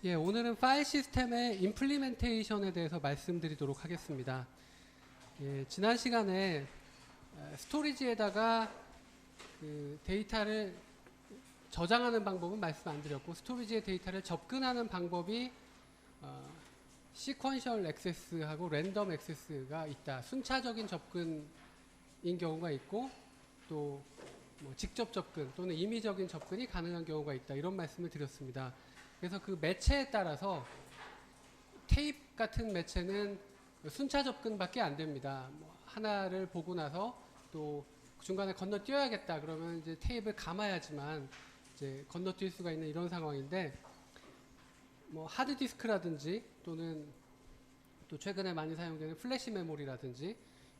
예, 오늘은 파일 시스템의 임플리멘테이션에 대해서 말씀드리도록 하겠습니다. 예, 지난 시간에 스토리지에다가 그 데이터를 저장하는 방법은 말씀 안 드렸고, 스토리지의 데이터를 접근하는 방법이 시퀀셜 액세스하고 랜덤 액세스가 있다. 순차적인 접근인 경우가 있고, 또 뭐 직접 접근 또는 임의적인 접근이 가능한 경우가 있다. 이런 말씀을 드렸습니다. 그래서 그 매체에 따라서 테이프 같은 매체는 순차 접근밖에 안 됩니다. 뭐 하나를 보고 나서 또 중간에 건너뛰어야겠다 그러면 이제 테이프를 감아야지만 이제 건너뛸 수가 있는 이런 상황인데, 뭐 하드디스크라든지 또는 또 최근에 많이 사용되는 플래시 메모리라든지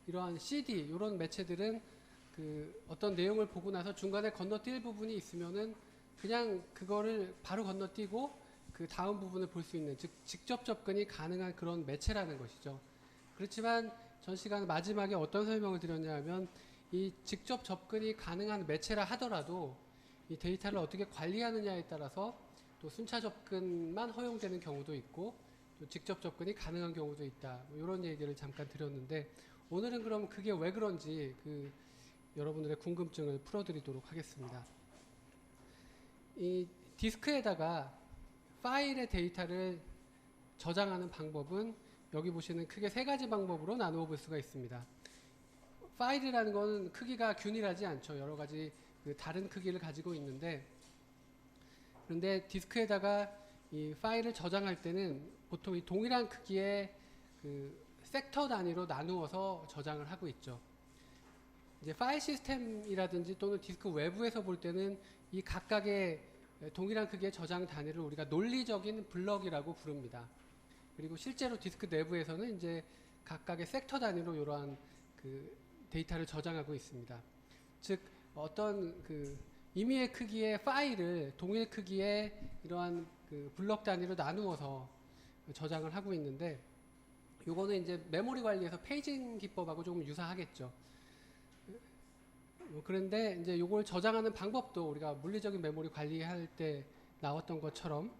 이러한 CD 이런 매체들은 그 어떤 내용을 보고 나서 중간에 건너뛸 부분이 있으면은 그냥 그거를 바로 건너뛰고 그 다음 부분을 볼 수 있는, 즉 직접 접근이 가능한 그런 매체라는 것이죠. 그렇지만 전 시간 마지막에 어떤 설명을 드렸냐면, 이 직접 접근이 가능한 매체라 하더라도 이 데이터를 어떻게 관리하느냐에 따라서 또 순차 접근만 허용되는 경우도 있고 또 직접 접근이 가능한 경우도 있다. 뭐 이런 얘기를 잠깐 드렸는데, 오늘은 그럼 그게 왜 그런지 그 여러분들의 궁금증을 풀어드리도록 하겠습니다. 이 디스크에다가 파일의 데이터를 저장하는 방법은 여기 보시는 크게 세 가지 방법으로 나누어 볼 수가 있습니다. 파일이라는 것은 크기가 균일하지 않죠. 여러 가지 그 다른 크기를 가지고 있는데, 그런데 디스크에다가 이 파일을 저장할 때는 보통 이 동일한 크기의 그 섹터 단위로 나누어서 저장을 하고 있죠. 이제 파일 시스템이라든지 또는 디스크 외부에서 볼 때는 이 각각의 동일한 크기의 저장 단위를 우리가 논리적인 블럭이라고 부릅니다. 그리고 실제로 디스크 내부에서는 이제 각각의 섹터 단위로 이러한 그 데이터를 저장하고 있습니다. 즉 어떤 그 임의의 크기의 파일을 동일 크기의 이러한 그 블럭 단위로 나누어서 저장을 하고 있는데, 요거는 이제 메모리 관리에서 페이징 기법하고 조금 유사하겠죠. 그런데 이제 요걸 저장하는 방법도 우리가 물리적인 메모리 관리할 때 나왔던 것처럼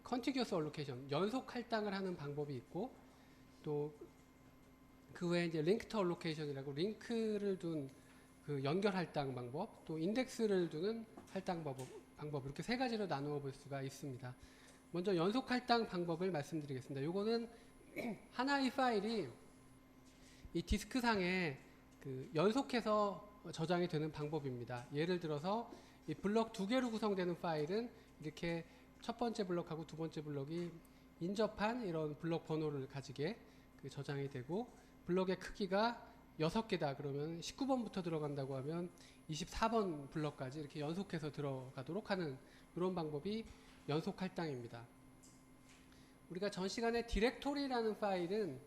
컨티규어스 얼로케이션, 연속 할당을 하는 방법이 있고, 또 그 외에 이제 링크드 얼로케이션이라고 링크를 둔 그 연결 할당 방법, 또 인덱스를 두는 할당 방법 이렇게 세 가지로 나누어 볼 수가 있습니다. 먼저 연속 할당 방법을 말씀드리겠습니다. 요거는 하나의 파일이 이 디스크 상에 그 연속해서 저장이 되는 방법입니다. 예를 들어서 이 블럭 두 개로 구성되는 파일은 이렇게 첫 번째 블럭하고 두 번째 블럭이 인접한 이런 블럭 번호를 가지게 그 저장이 되고, 블럭의 크기가 6개다 그러면 19번부터 들어간다고 하면 24번 블럭까지 이렇게 연속해서 들어가도록 하는 이런 방법이 연속 할당입니다. 우리가 전 시간에 디렉토리라는 파일은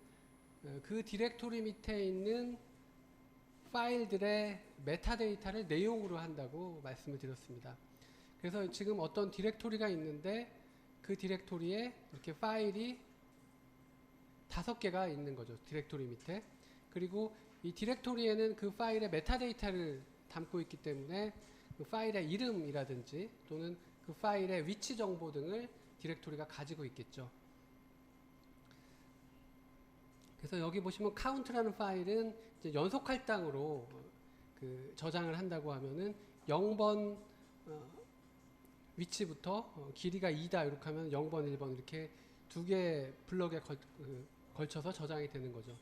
그 디렉토리 밑에 있는 파일들의 메타데이터를 내용으로 한다고 말씀을 드렸습니다. 그래서 지금 어떤 디렉토리가 있는데 그 디렉토리에 이렇게 파일이 5개가 있는 거죠. 디렉토리 밑에. 그리고 이 디렉토리에는 그 파일의 메타데이터를 담고 있기 때문에 그 파일의 이름이라든지 또는 그 파일의 위치 정보 등을 디렉토리가 가지고 있겠죠. 그래서 여기 보시면 count라는 파일은 이제 연속 할당으로 그 저장을 한다고 하면은 0번 위치부터 길이가 2다 이렇게 하면 0번, 1번 이렇게 두 개 블럭에 걸쳐서 저장이 되는 거죠.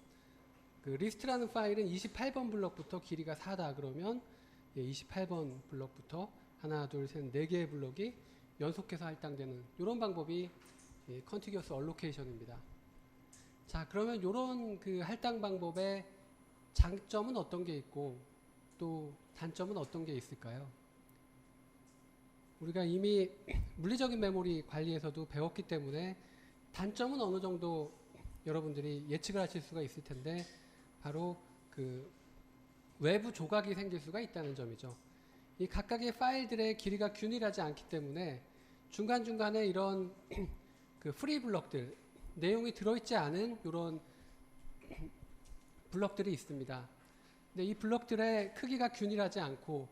그 리스트라는 파일은 28번 블럭부터 길이가 4다 그러면 28번 블럭부터 하나, 둘, 셋, 4개의 블럭이 연속해서 할당되는 이런 방법이 컨티규어스 얼로케이션입니다. 자, 그러면 이런 그 할당 방법의 장점은 어떤 게 있고 또 단점은 어떤 게 있을까요? 우리가 이미 물리적인 메모리 관리에서도 배웠기 때문에 단점은 어느 정도 여러분들이 예측을 하실 수가 있을 텐데, 바로 그 외부 조각이 생길 수가 있다는 점이죠. 이 각각의 파일들의 길이가 균일하지 않기 때문에 중간중간에 이런 그 프리 블럭들, 내용이 들어있지 않은 이런 블럭들이 있습니다. 근데 이 블럭들의 크기가 균일하지 않고,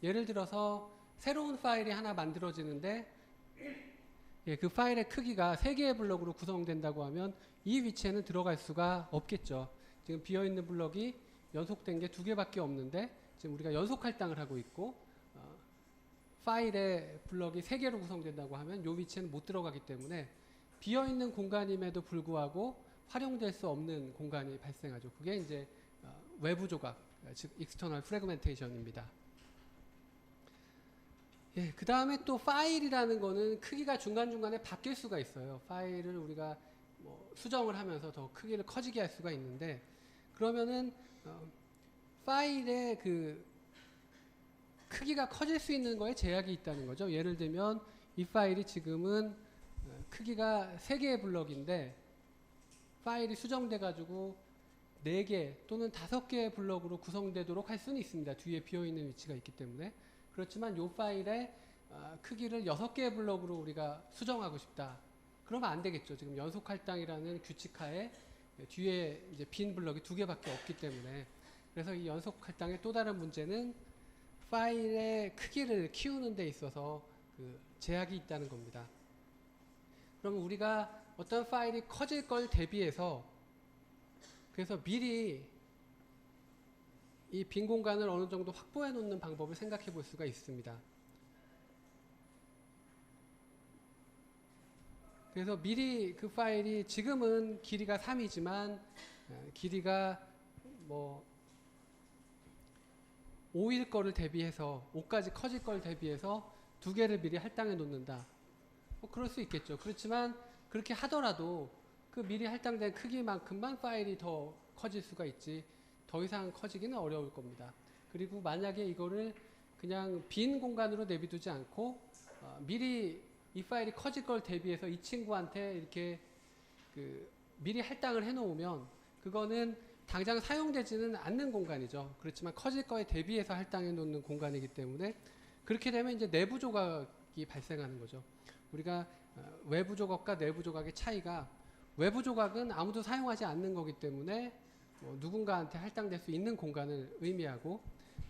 예를 들어서 새로운 파일이 하나 만들어지는데 예, 그 파일의 크기가 3개의 블럭으로 구성된다고 하면 이 위치에는 들어갈 수가 없겠죠. 지금 비어있는 블럭이 연속된 게 2개밖에 없는데 지금 우리가 연속 할당을 하고 있고 파일의 블럭이 3개로 구성된다고 하면 이 위치에는 못 들어가기 때문에 비어있는 공간임에도 불구하고 활용될 수 없는 공간이 발생하죠. 그게 이제 외부 조각, 즉 external fragmentation입니다. 예, 그 다음에 또 파일이라는 거는 크기가 중간중간에 바뀔 수가 있어요. 파일을 우리가 뭐 수정을 하면서 더 크기를 커지게 할 수가 있는데 그러면은 파일의 그 크기가 커질 수 있는 거에 제약이 있다는 거죠. 예를 들면 이 파일이 지금은 크기가 3개의 블럭인데 파일이 수정돼 가지고 4개 또는 5개의 블럭으로 구성되도록 할 수는 있습니다. 뒤에 비어있는 위치가 있기 때문에. 그렇지만 이 파일의 크기를 6개의 블럭으로 우리가 수정하고 싶다. 그러면 안 되겠죠. 지금 연속 할당이라는 규칙하에 뒤에 이제 빈 블럭이 2개밖에 없기 때문에. 그래서 이 연속 할당의 또 다른 문제는 파일의 크기를 키우는 데 있어서 그 제약이 있다는 겁니다. 그러면 우리가 어떤 파일이 커질 걸 대비해서 그래서 미리 이 빈 공간을 어느 정도 확보해 놓는 방법을 생각해 볼 수가 있습니다. 그래서 미리 그 파일이 지금은 길이가 3이지만 길이가 뭐 5일 거를 대비해서 5까지 커질 걸 대비해서 2개를 미리 할당해 놓는다. 뭐 그럴 수 있겠죠. 그렇지만 그렇게 하더라도 그 미리 할당된 크기만큼만 파일이 더 커질 수가 있지 더 이상 커지기는 어려울 겁니다. 그리고 만약에 이거를 그냥 빈 공간으로 내비두지 않고 미리 이 파일이 커질 걸 대비해서 이 친구한테 이렇게 그 미리 할당을 해놓으면 그거는 당장 사용되지는 않는 공간이죠. 그렇지만 커질 거에 대비해서 할당해 놓는 공간이기 때문에 그렇게 되면 이제 내부 조각이 발생하는 거죠. 우리가 외부 조각과 내부 조각의 차이가 외부 조각은 아무도 사용하지 않는 거기 때문에 누군가한테 할당될 수 있는 공간을 의미하고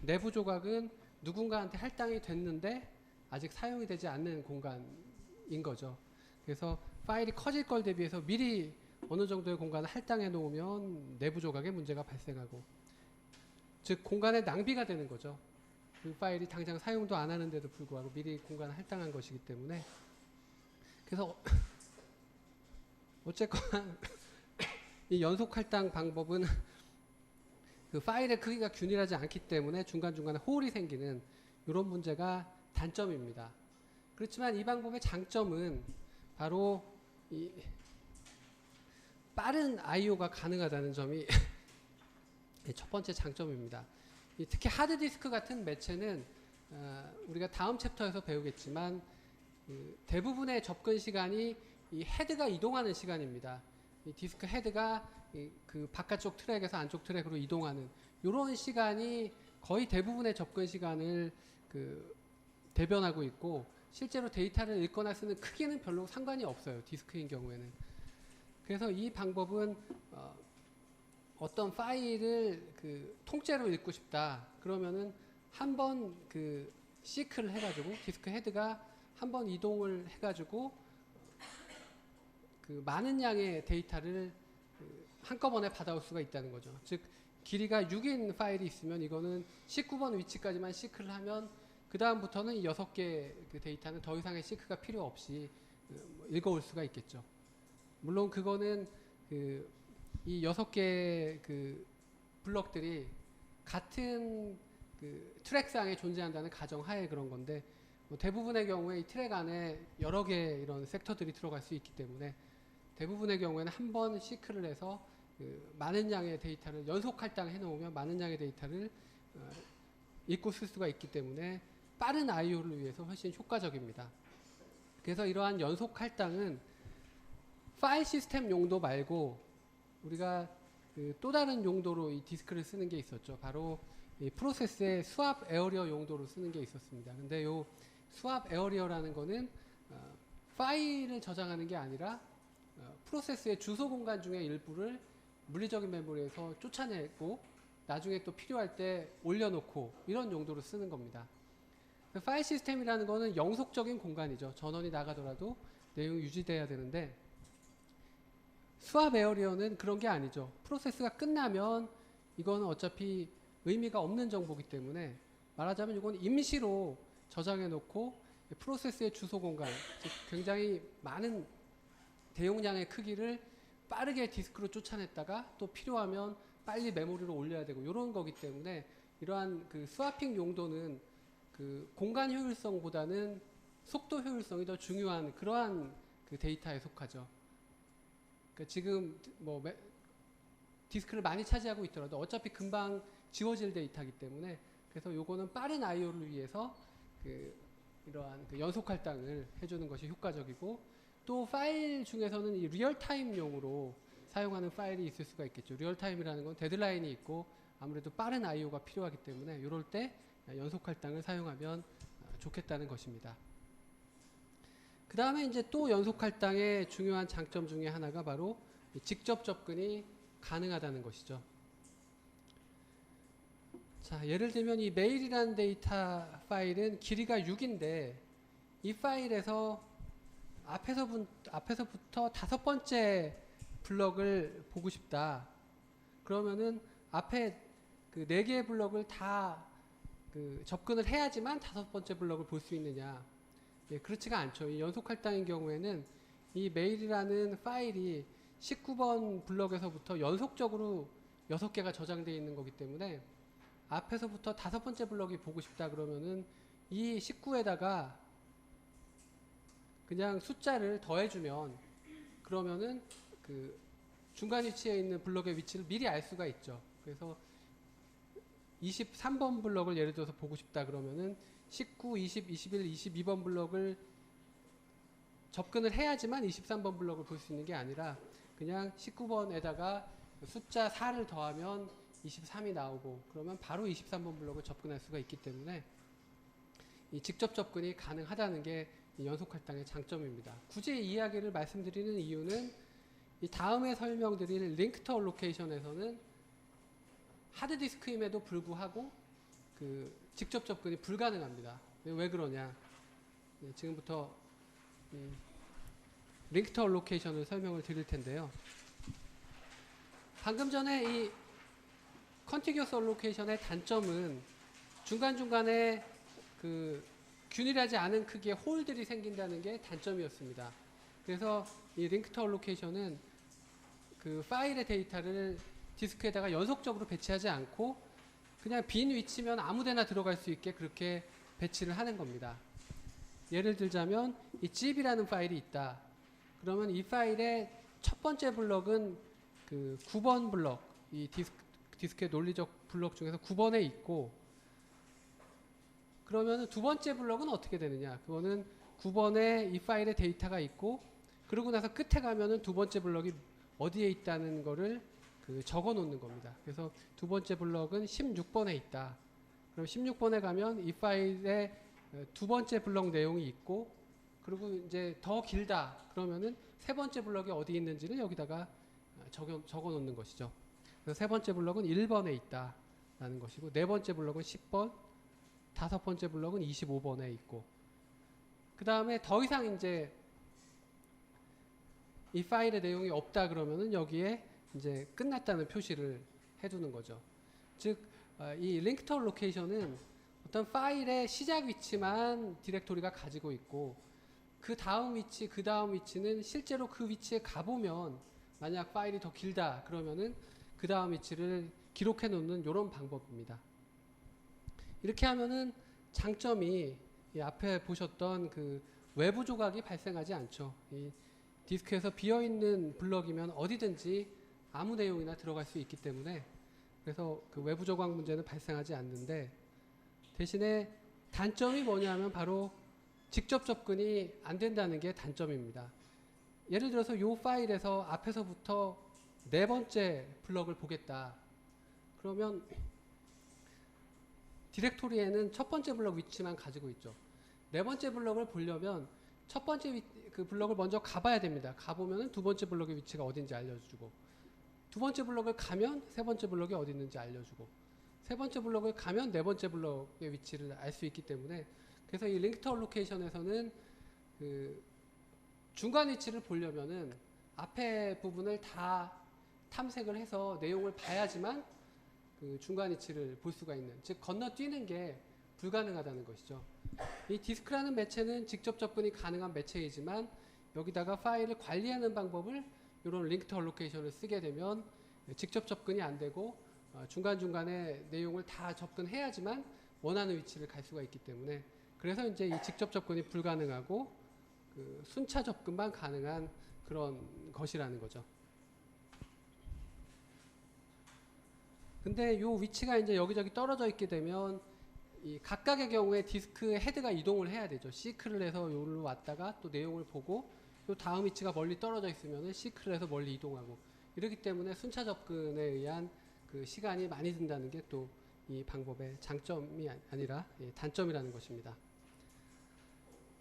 내부 조각은 누군가한테 할당이 됐는데 아직 사용이 되지 않는 공간인 거죠. 그래서 파일이 커질 걸 대비해서 미리 어느 정도의 공간을 할당해 놓으면 내부 조각에 문제가 발생하고 즉 공간의 낭비가 되는 거죠. 그 파일이 당장 사용도 안 하는데도 불구하고 미리 공간을 할당한 것이기 때문에 그래서 어쨌거나 이 연속 할당 방법은 그 파일의 크기가 균일하지 않기 때문에 중간중간에 홀이 생기는 이런 문제가 단점입니다. 그렇지만 이 방법의 장점은 바로 이 빠른 I/O가 가능하다는 점이 첫 번째 장점입니다. 특히 하드디스크 같은 매체는 우리가 다음 챕터에서 배우겠지만 대부분의 접근 시간이 이 헤드가 이동하는 시간입니다. 이 디스크 헤드가 그 바깥쪽 트랙에서 안쪽 트랙으로 이동하는 이런 시간이 거의 대부분의 접근 시간을 대변하고 있고 실제로 데이터를 읽거나 쓰는 크기는 별로 상관이 없어요. 디스크인 경우에는. 그래서 이 방법은 어떤 파일을 통째로 읽고 싶다. 그러면은 한번 시크를 해가지고 디스크 헤드가 한번 이동을 해가지고 많은 양의 데이터를 한꺼번에 받아올 수가 있다는 거죠. 즉 길이가 6인 파일이 있으면 이거는 19번 위치까지만 시크를 하면 그 다음부터는 이 6개 데이터는 더 이상의 시크가 필요 없이 읽어올 수가 있겠죠. 물론 그거는 이 6개 블럭들이 같은 트랙상에 존재한다는 가정하에 그런 건데 대부분의 경우에 이 트랙 안에 여러 개 이런 섹터들이 들어갈 수 있기 때문에 대부분의 경우에는 한 번 시크를 해서 많은 양의 데이터를 연속 할당해 놓으면 많은 양의 데이터를 읽고 쓸 수가 있기 때문에 빠른 I/O를 위해서 훨씬 효과적입니다. 그래서 이러한 연속 할당은 파일 시스템 용도 말고 우리가 또 다른 용도로 이 디스크를 쓰는 게 있었죠. 바로 이 프로세스의 스왑 에어리어 용도로 쓰는 게 있었습니다. 근데 요 스왑 에어리어라는 거는 파일을 저장하는 게 아니라 프로세스의 주소 공간 중에 일부를 물리적인 메모리에서 쫓아내고 나중에 또 필요할 때 올려놓고 이런 용도로 쓰는 겁니다. 파일 시스템이라는 거는 영속적인 공간이죠. 전원이 나가더라도 내용이 유지돼야 되는데 스왑 에어리어는 그런 게 아니죠. 프로세스가 끝나면 이거는 어차피 의미가 없는 정보이기 때문에 말하자면 이건 임시로 저장해 놓고 프로세스의 주소 공간, 즉 굉장히 많은 대용량의 크기를 빠르게 디스크로 쫓아냈다가 또 필요하면 빨리 메모리로 올려야 되고 이런 거기 때문에 이러한 그 스와핑 용도는 그 공간 효율성보다는 속도 효율성이 더 중요한 그러한 그 데이터에 속하죠. 그러니까 지금 뭐 디스크를 많이 차지하고 있더라도 어차피 금방 지워질 데이터이기 때문에 그래서 요거는 빠른 I/O를 위해서 그 이러한 그 연속 할당을 해주는 것이 효과적이고 또 파일 중에서는 이 리얼타임용으로 사용하는 파일이 있을 수가 있겠죠. 리얼타임이라는 건 데드라인이 있고 아무래도 빠른 I/O가 필요하기 때문에 이럴 때 연속 할당을 사용하면 좋겠다는 것입니다. 그 다음에 이제 또 연속 할당의 중요한 장점 중에 하나가 바로 직접 접근이 가능하다는 것이죠. 자, 예를 들면 이 메일이라는 데이터 파일은 길이가 6인데 이 파일에서 앞에서부터 5번째 블럭을 보고 싶다. 그러면은 앞에 그 4개의 블럭을 다 그 접근을 해야지만 5번째 블럭을 볼 수 있느냐. 예, 그렇지가 않죠. 이 연속 할당인 경우에는 이 메일이라는 파일이 19번 블럭에서부터 연속적으로 6개가 저장되어 있는 거기 때문에 앞에서부터 5번째 블럭이 보고 싶다 그러면은 이 19에다가 그냥 숫자를 더해주면 그러면은 그 중간 위치에 있는 블럭의 위치를 미리 알 수가 있죠. 그래서 23번 블럭을 예를 들어서 보고 싶다 그러면은 19, 20, 21, 22번 블럭을 접근을 해야지만 23번 블럭을 볼 수 있는 게 아니라 그냥 19번에다가 숫자 4를 더하면 23이 나오고 그러면 바로 23번 블럭을 접근할 수가 있기 때문에 이 직접 접근이 가능하다는 게 연속 할당의 장점입니다. 굳이 이 이야기를 말씀드리는 이유는 이 다음에 설명드릴 링크드 얼로케이션에서는 하드디스크임에도 불구하고 그 직접 접근이 불가능합니다. 왜 그러냐? 지금부터 링크드 얼로케이션을 설명을 드릴 텐데요. 방금 전에 이 컨티규어스 얼로케이션의 단점은 중간중간에 그 균일하지 않은 크기의 홀들이 생긴다는 게 단점이었습니다. 그래서 이 링크드 얼로케이션은 그 파일의 데이터를 디스크에다가 연속적으로 배치하지 않고 그냥 빈 위치면 아무데나 들어갈 수 있게 그렇게 배치를 하는 겁니다. 예를 들자면 이 zip이라는 파일이 있다. 그러면 이 파일의 첫 번째 블럭은 그 9번 블럭, 이 디스크의 논리적 블럭 중에서 9번에 있고 그러면 두 번째 블럭은 어떻게 되느냐? 그거는 9번에 이 파일의 데이터가 있고 그러고 나서 끝에 가면은 두 번째 블럭이 어디에 있다는 거를 그 적어 놓는 겁니다. 그래서 두 번째 블럭은 16번에 있다. 그럼 16번에 가면 이 파일에 두 번째 블럭 내용이 있고 그리고 이제 더 길다. 그러면은 세 번째 블럭이 어디 있는지를 여기다가 적어 놓는 것이죠. 그래서 세 번째 블럭은 1번에 있다라는 것이고 네 번째 블럭은 10번, 다섯 번째 블럭은 25번에 있고 그 다음에 더 이상 이제 이 파일의 내용이 없다 그러면은 여기에 이제 끝났다는 표시를 해두는 거죠. 즉, 이 링크드 얼로케이션은 어떤 파일의 시작 위치만 디렉토리가 가지고 있고 그 다음 위치는 실제로 그 위치에 가보면 만약 파일이 더 길다 그러면은 그 다음 위치를 기록해 놓는 이런 방법입니다. 이렇게 하면은 장점이 이 앞에 보셨던 그 외부 조각이 발생하지 않죠. 이 디스크에서 비어있는 블럭이면 어디든지 아무 내용이나 들어갈 수 있기 때문에 그래서 그 외부 조각 문제는 발생하지 않는데 대신에 단점이 뭐냐면 바로 직접 접근이 안 된다는 게 단점입니다. 예를 들어서 이 파일에서 앞에서부터 네 번째 블럭을 보겠다. 그러면 디렉토리에는 첫 번째 블럭 위치만 가지고 있죠. 네 번째 블럭을 보려면 첫 번째 그 블럭을 먼저 가봐야 됩니다. 가보면 두 번째 블럭의 위치가 어딘지 알려주고 두 번째 블럭을 가면 세 번째 블럭이 어디 있는지 알려주고 세 번째 블럭을 가면 네 번째 블럭의 위치를 알 수 있기 때문에 그래서 이 링크드 얼로케이션에서는 그 중간 위치를 보려면은 앞에 부분을 다 탐색을 해서 내용을 봐야지만 그 중간 위치를 볼 수가 있는, 즉 건너뛰는 게 불가능하다는 것이죠. 이 디스크라는 매체는 직접 접근이 가능한 매체이지만 여기다가 파일을 관리하는 방법을 이런 링크드 얼로케이션을 쓰게 되면 직접 접근이 안 되고 중간중간에 내용을 다 접근해야지만 원하는 위치를 갈 수가 있기 때문에, 그래서 이제 이 직접 접근이 불가능하고 그 순차 접근만 가능한 그런 것이라는 거죠. 근데 이 위치가 이제 여기저기 떨어져 있게 되면 이 각각의 경우에 디스크의 헤드가 이동을 해야 되죠. 시크를 해서 여기로 왔다가 또 내용을 보고, 또 다음 위치가 멀리 떨어져 있으면 시크를 해서 멀리 이동하고, 이렇기 때문에 순차 접근에 의한 그 시간이 많이 든다는 게 또 이 방법의 장점이 아니라 단점이라는 것입니다.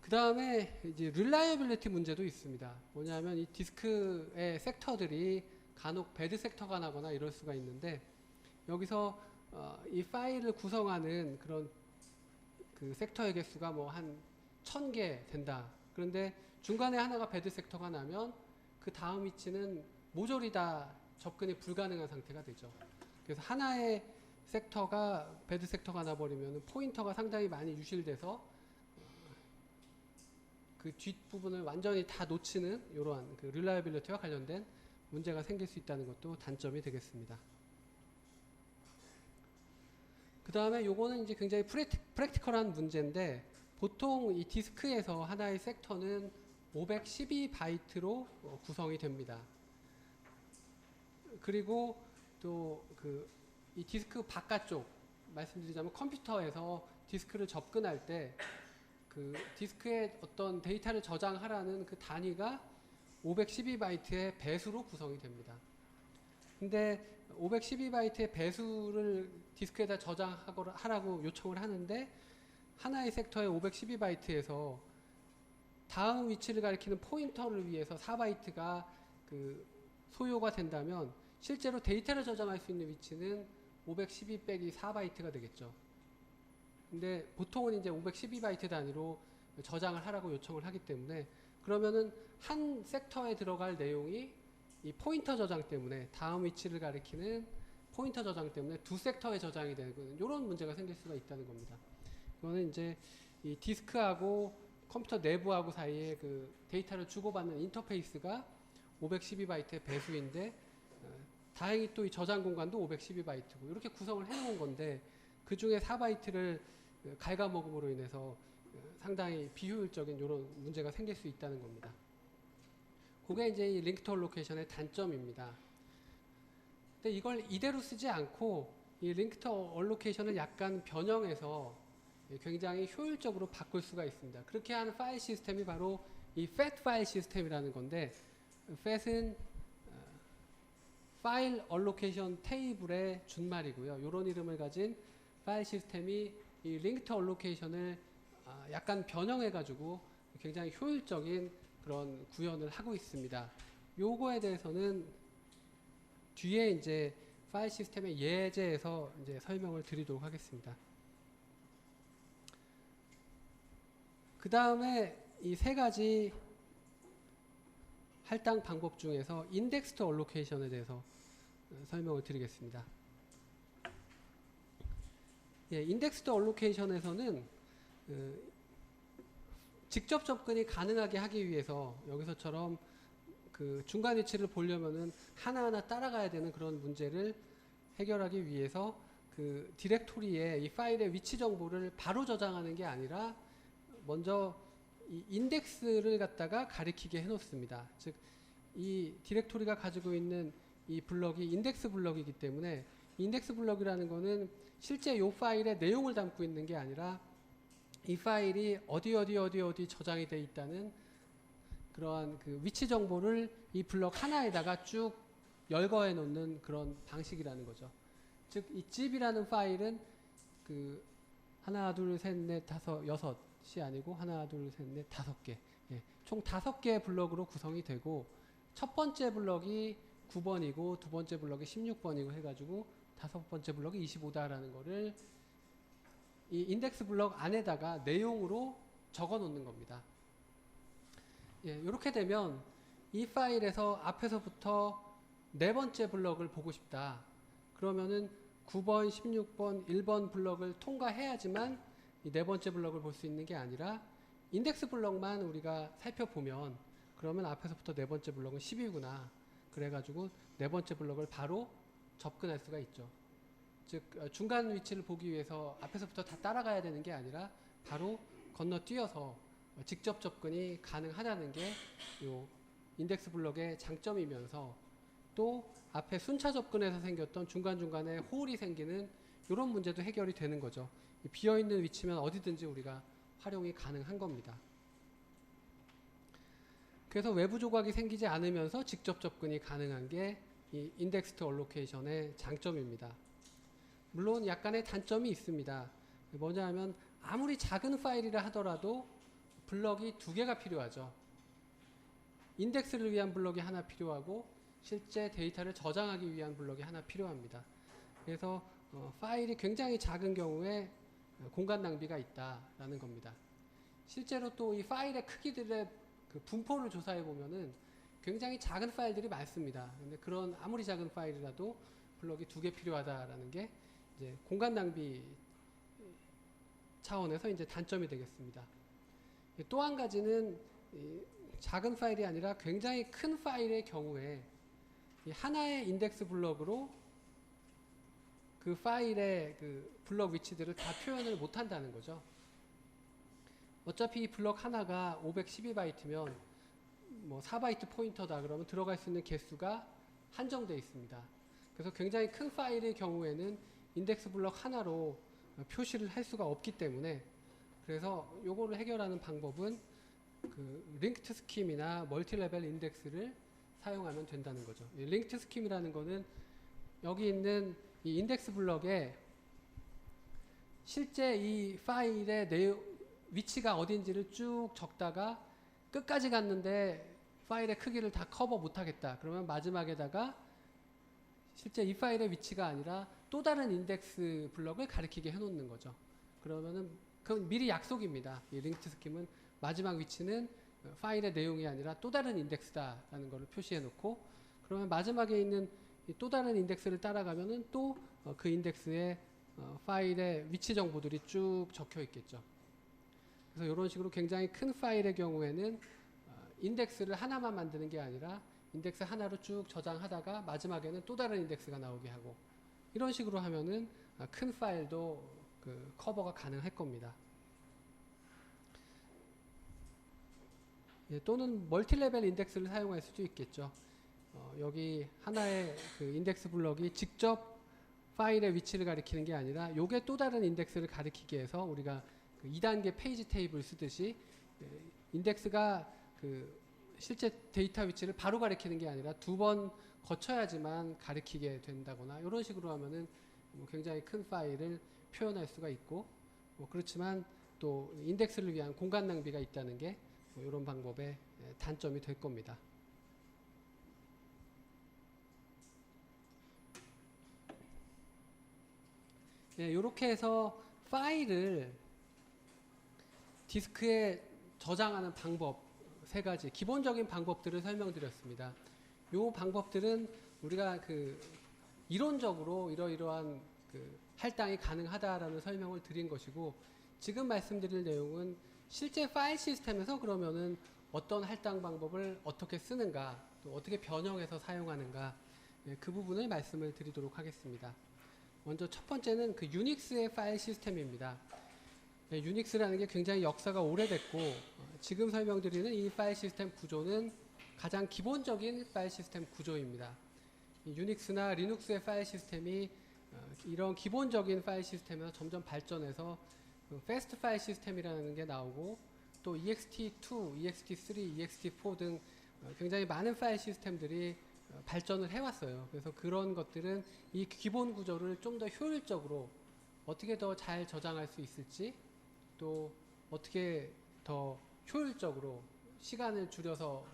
그 다음에 이제 릴라이어빌리티 문제도 있습니다. 뭐냐면 이 디스크의 섹터들이 간혹 배드 섹터가 나거나 이럴 수가 있는데, 여기서 이 파일을 구성하는 그런 그 섹터의 개수가 뭐 한 1000개 된다. 그런데 중간에 하나가 배드 섹터가 나면 그 다음 위치는 모조리 다 접근이 불가능한 상태가 되죠. 그래서 하나의 섹터가 배드 섹터가 나버리면 포인터가 상당히 많이 유실돼서 그 뒷부분을 완전히 다 놓치는 이러한 그 릴라이어빌리티와 관련된 문제가 생길 수 있다는 것도 단점이 되겠습니다. 그 다음에 요거는 이제 굉장히 프랙티컬한 문제인데, 보통 이 디스크에서 하나의 섹터는 512바이트로 구성이 됩니다. 그리고 또 그 이 디스크 바깥쪽 말씀드리자면 컴퓨터에서 디스크를 접근할 때 그 디스크에 어떤 데이터를 저장하라는 그 단위가 512바이트의 배수로 구성이 됩니다. 근데 512바이트의 배수를 디스크에다 저장하라고 요청을 하는데, 하나의 섹터의 512바이트에서 다음 위치를 가리키는 포인터를 위해서 4바이트가 그 소요가 된다면 실제로 데이터를 저장할 수 있는 위치는 512 빼기 4바이트가 되겠죠. 근데 보통은 이제 512바이트 단위로 저장을 하라고 요청을 하기 때문에, 그러면은 한 섹터에 들어갈 내용이 이 포인터 저장 때문에, 다음 위치를 가리키는 포인터 저장 때문에 두 섹터에 저장이 되는 이런 문제가 생길 수가 있다는 겁니다. 이거는 이제 이 디스크하고 컴퓨터 내부하고 사이에 그 데이터를 주고받는 인터페이스가 512바이트의 배수인데, 다행히 또 이 저장 공간도 512바이트고 이렇게 구성을 해놓은 건데, 그 중에 4바이트를 갉아먹음으로 인해서 상당히 비효율적인 이런 문제가 생길 수 있다는 겁니다. 그게 이제 이 링크드 얼로케이션의 단점입니다. 근데 이걸 이대로 쓰지 않고 이 링크드 얼로케이션을 약간 변형해서 굉장히 효율적으로 바꿀 수가 있습니다. 그렇게 하는 파일 시스템이 바로 이 FAT 파일 시스템이라는 건데, FAT은 파일 얼로케이션 테이블의 준말이고요. 이런 이름을 가진 파일 시스템이 이 링크드 얼로케이션을 약간 변형해가지고 굉장히 효율적인 그런 구현을 하고 있습니다. 요거에 대해서는 뒤에 이제 파일 시스템의 예제에서 이제 설명을 드리도록 하겠습니다. 그 다음에 이 세 가지 할당 방법 중에서 인덱스드 얼로케이션에 대해서 설명을 드리겠습니다. 예, 인덱스드 얼로케이션에서는 직접 접근이 가능하게 하기 위해서 여기서처럼 그 중간 위치를 보려면은 하나하나 따라가야 되는 그런 문제를 해결하기 위해서 그 디렉토리에 이 파일의 위치 정보를 바로 저장하는 게 아니라 먼저 이 인덱스를 갖다가 가리키게 해놓습니다. 즉, 이 디렉토리가 가지고 있는 이 블럭이 인덱스 블럭이기 때문에, 인덱스 블럭이라는 거는 실제 이 파일의 내용을 담고 있는 게 아니라 이 파일이 어디 저장이 되어 있다는 그러한 그 위치 정보를 이 블럭 하나에다가 쭉 열거해 놓는 그런 방식이라는 거죠. 즉, 이 zip이라는 파일은 그 하나, 둘, 셋, 넷, 다섯, 여섯이 아니고 하나, 둘, 셋, 넷, 5개. 예, 총 5개의 블럭으로 구성이 되고, 첫 번째 블럭이 9번이고 두 번째 블럭이 16번이고 해가지고 다섯 번째 블럭이 25다라는 거를 이 인덱스 블럭 안에다가 내용으로 적어 놓는 겁니다. 예, 이렇게 되면 이 파일에서 앞에서부터 네 번째 블럭을 보고 싶다. 그러면은 9번, 16번, 1번 블럭을 통과해야지만 이 네 번째 블럭을 볼 수 있는 게 아니라 인덱스 블럭만 우리가 살펴보면 그러면 앞에서부터 네 번째 블럭은 10이구나. 그래가지고 네 번째 블럭을 바로 접근할 수가 있죠. 즉 중간 위치를 보기 위해서 앞에서부터 다 따라가야 되는 게 아니라 바로 건너뛰어서 직접 접근이 가능하다는 게 요 인덱스 블럭의 장점이면서 또 앞에 순차 접근에서 생겼던 중간중간에 홀이 생기는 이런 문제도 해결이 되는 거죠. 비어있는 위치면 어디든지 우리가 활용이 가능한 겁니다. 그래서 외부 조각이 생기지 않으면서 직접 접근이 가능한 게 이 인덱스드 얼로케이션의 장점입니다. 물론 약간의 단점이 있습니다. 뭐냐 하면 아무리 작은 파일이라 하더라도 블럭이 두 개가 필요하죠. 인덱스를 위한 블럭이 하나 필요하고 실제 데이터를 저장하기 위한 블럭이 하나 필요합니다. 그래서 파일이 굉장히 작은 경우에 공간 낭비가 있다라는 겁니다. 실제로 또 이 파일의 크기들의 그 분포를 조사해 보면은 굉장히 작은 파일들이 많습니다. 근데 그런 아무리 작은 파일이라도 블럭이 두 개 필요하다라는 게 이제 공간 낭비 차원에서 이제 단점이 되겠습니다. 또 한 가지는 작은 파일이 아니라 굉장히 큰 파일의 경우에 하나의 인덱스 블럭으로 그 파일의 그 블럭 위치들을 다 표현을 못 한다는 거죠. 어차피 이 블럭 하나가 512바이트면 뭐 4바이트 포인터다 그러면 들어갈 수 있는 개수가 한정되어 있습니다. 그래서 굉장히 큰 파일의 경우에는 인덱스 블럭 하나로 표시를 할 수가 없기 때문에 그래서 요거를 해결하는 방법은 그 링크드 스킴이나 멀티레벨 인덱스를 사용하면 된다는 거죠. 이 링크드 스킴이라는 거는 여기 있는 이 인덱스 블럭에 실제 이 파일의 위치가 어딘지를 쭉 적다가 끝까지 갔는데 파일의 크기를 다 커버 못하겠다. 그러면 마지막에다가 실제 이 파일의 위치가 아니라 또 다른 인덱스 블럭을 가리키게 해놓는 거죠. 그러면은 그건 미리 약속입니다. 이 링크드 스킴은 마지막 위치는 파일의 내용이 아니라 또 다른 인덱스다라는 것을 표시해 놓고 그러면 마지막에 있는 또 다른 인덱스를 따라가면은 또 그 인덱스의 파일의 위치 정보들이 쭉 적혀 있겠죠. 그래서 이런 식으로 굉장히 큰 파일의 경우에는 인덱스를 하나만 만드는 게 아니라 인덱스 하나로 쭉 저장하다가 마지막에는 또 다른 인덱스가 나오게 하고 이런 식으로 하면은 큰 파일도 그 커버가 가능할 겁니다. 예, 또는 멀티레벨 인덱스를 사용할 수도 있겠죠. 여기 하나의 그 인덱스 블럭이 직접 파일의 위치를 가리키는 게 아니라 요게 또 다른 인덱스를 가리키기 위해서 우리가 그 2단계 페이지 테이블 쓰듯이 인덱스가 그 실제 데이터 위치를 바로 가리키는 게 아니라 두 번 거쳐야지만 가리키게 된다거나 이런 식으로 하면은 뭐 굉장히 큰 파일을 표현할 수가 있고 뭐 그렇지만 또 인덱스를 위한 공간 낭비가 있다는 게 뭐 이런 방법의 단점이 될 겁니다. 예, 이렇게 해서 파일을 디스크에 저장하는 방법 세 가지 기본적인 방법들을 설명드렸습니다. 이 방법들은 우리가 그 이론적으로 이러이러한 그 할당이 가능하다라는 설명을 드린 것이고 지금 말씀드릴 내용은 실제 파일 시스템에서 그러면은 어떤 할당 방법을 어떻게 쓰는가 또 어떻게 변형해서 사용하는가 그 부분을 말씀을 드리도록 하겠습니다. 먼저 첫 번째는 그 유닉스의 파일 시스템입니다. 유닉스라는 게 굉장히 역사가 오래됐고 지금 설명드리는 이 파일 시스템 구조는 가장 기본적인 파일 시스템 구조입니다. 유닉스나 리눅스의 파일 시스템이 이런 기본적인 파일 시스템에서 점점 발전해서 패스트 파일 시스템이라는 게 나오고 또 ext2, ext3, ext4 등 굉장히 많은 파일 시스템들이 발전을 해왔어요. 그래서 그런 것들은 이 기본 구조를 좀 더 효율적으로 어떻게 더 잘 저장할 수 있을지 또 어떻게 더 효율적으로 시간을 줄여서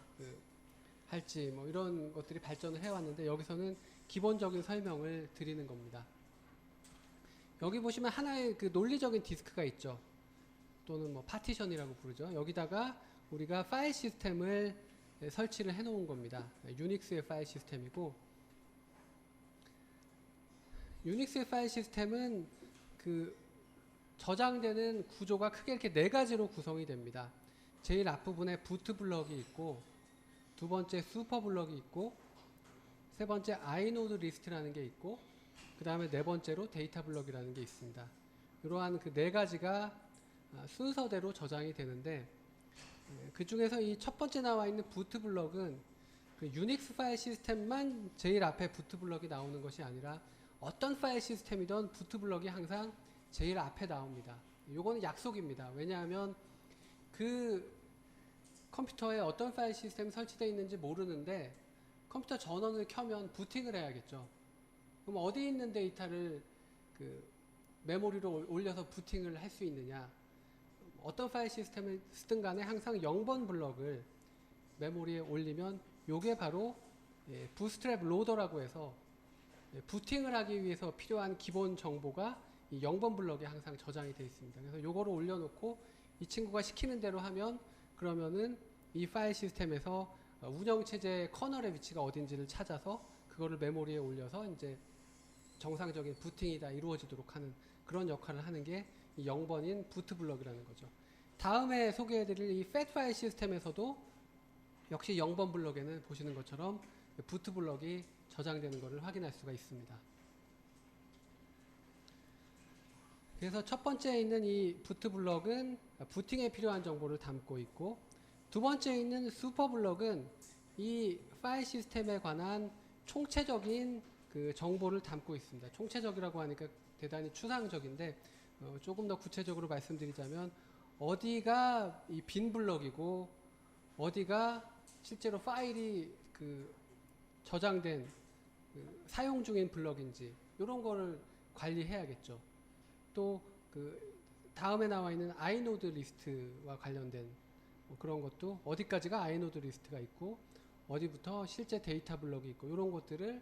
할지 뭐 이런 것들이 발전을 해왔는데 여기서는 기본적인 설명을 드리는 겁니다. 여기 보시면 하나의 그 논리적인 디스크가 있죠. 또는 뭐 파티션이라고 부르죠. 여기다가 우리가 파일 시스템을 설치를 해 놓은 겁니다. 유닉스의 파일 시스템이고, 유닉스의 파일 시스템은 그 저장되는 구조가 크게 이렇게 네 가지로 구성이 됩니다. 제일 앞부분에 부트 블럭이 있고, 두 번째 슈퍼 블럭이 있고, 세 번째 아이노드 리스트라는 게 있고, 그 다음에 네 번째로 데이터 블럭이라는 게 있습니다. 이러한 그 네 가지가 순서대로 저장이 되는데, 그 중에서 이 첫 번째 나와 있는 부트 블럭은 그 유닉스 파일 시스템만 제일 앞에 부트 블럭이 나오는 것이 아니라 어떤 파일 시스템이든 부트 블럭이 항상 제일 앞에 나옵니다. 요거는 약속입니다. 왜냐하면 그 컴퓨터에 어떤 파일 시스템이 설치되어 있는지 모르는데 컴퓨터 전원을 켜면 부팅을 해야겠죠. 그럼 어디 있는 데이터를 그 메모리로 올려서 부팅을 할 수 있느냐? 어떤 파일 시스템을 쓰든 간에 항상 0번 블럭을 메모리에 올리면 요게 바로 부트스트랩 로더라고 해서 부팅을 하기 위해서 필요한 기본 정보가 이 0번 블럭에 항상 저장이 되어 있습니다. 그래서 요거를 올려놓고 이 친구가 시키는 대로 하면 그러면은 이 파일 시스템에서 운영체제의 커널의 위치가 어딘지를 찾아서 그거를 메모리에 올려서 이제 정상적인 부팅이 다 이루어지도록 하는 그런 역할을 하는 게 이 0번인 부트 블럭이라는 거죠. 다음에 소개해드릴 이 FAT 파일 시스템에서도 역시 0번 블럭에는 보시는 것처럼 부트 블럭이 저장되는 것을 확인할 수가 있습니다. 그래서 첫 번째에 있는 이 부트 블럭은 부팅에 필요한 정보를 담고 있고, 두 번째에 있는 슈퍼 블럭은 이 파일 시스템에 관한 총체적인 그 정보를 담고 있습니다. 총체적이라고 하니까 대단히 추상적인데 조금 더 구체적으로 말씀드리자면 어디가 이 빈 블럭이고 어디가 실제로 파일이 그 저장된 그 사용 중인 블럭인지 이런 거를 관리해야겠죠. 또 그 다음에 나와 있는 아이노드 리스트와 관련된 뭐 그런 것도 어디까지가 아이노드 리스트가 있고 어디부터 실제 데이터 블럭이 있고 이런 것들을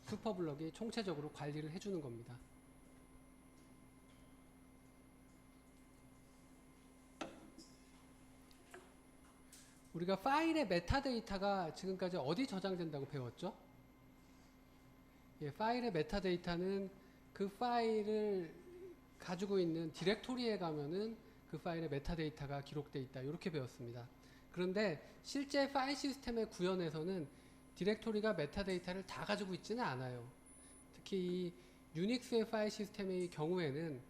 슈퍼 블럭이 총체적으로 관리를 해주는 겁니다. 우리가 파일의 메타데이터가 지금까지 어디 저장된다고 배웠죠? 예, 파일의 메타데이터는 그 파일을 가지고 있는 디렉토리에 가면은 그 파일의 메타데이터가 기록되어 있다. 이렇게 배웠습니다. 그런데 실제 파일 시스템의 구현에서는 디렉토리가 메타데이터를 다 가지고 있지는 않아요. 특히 이 유닉스의 파일 시스템의 경우에는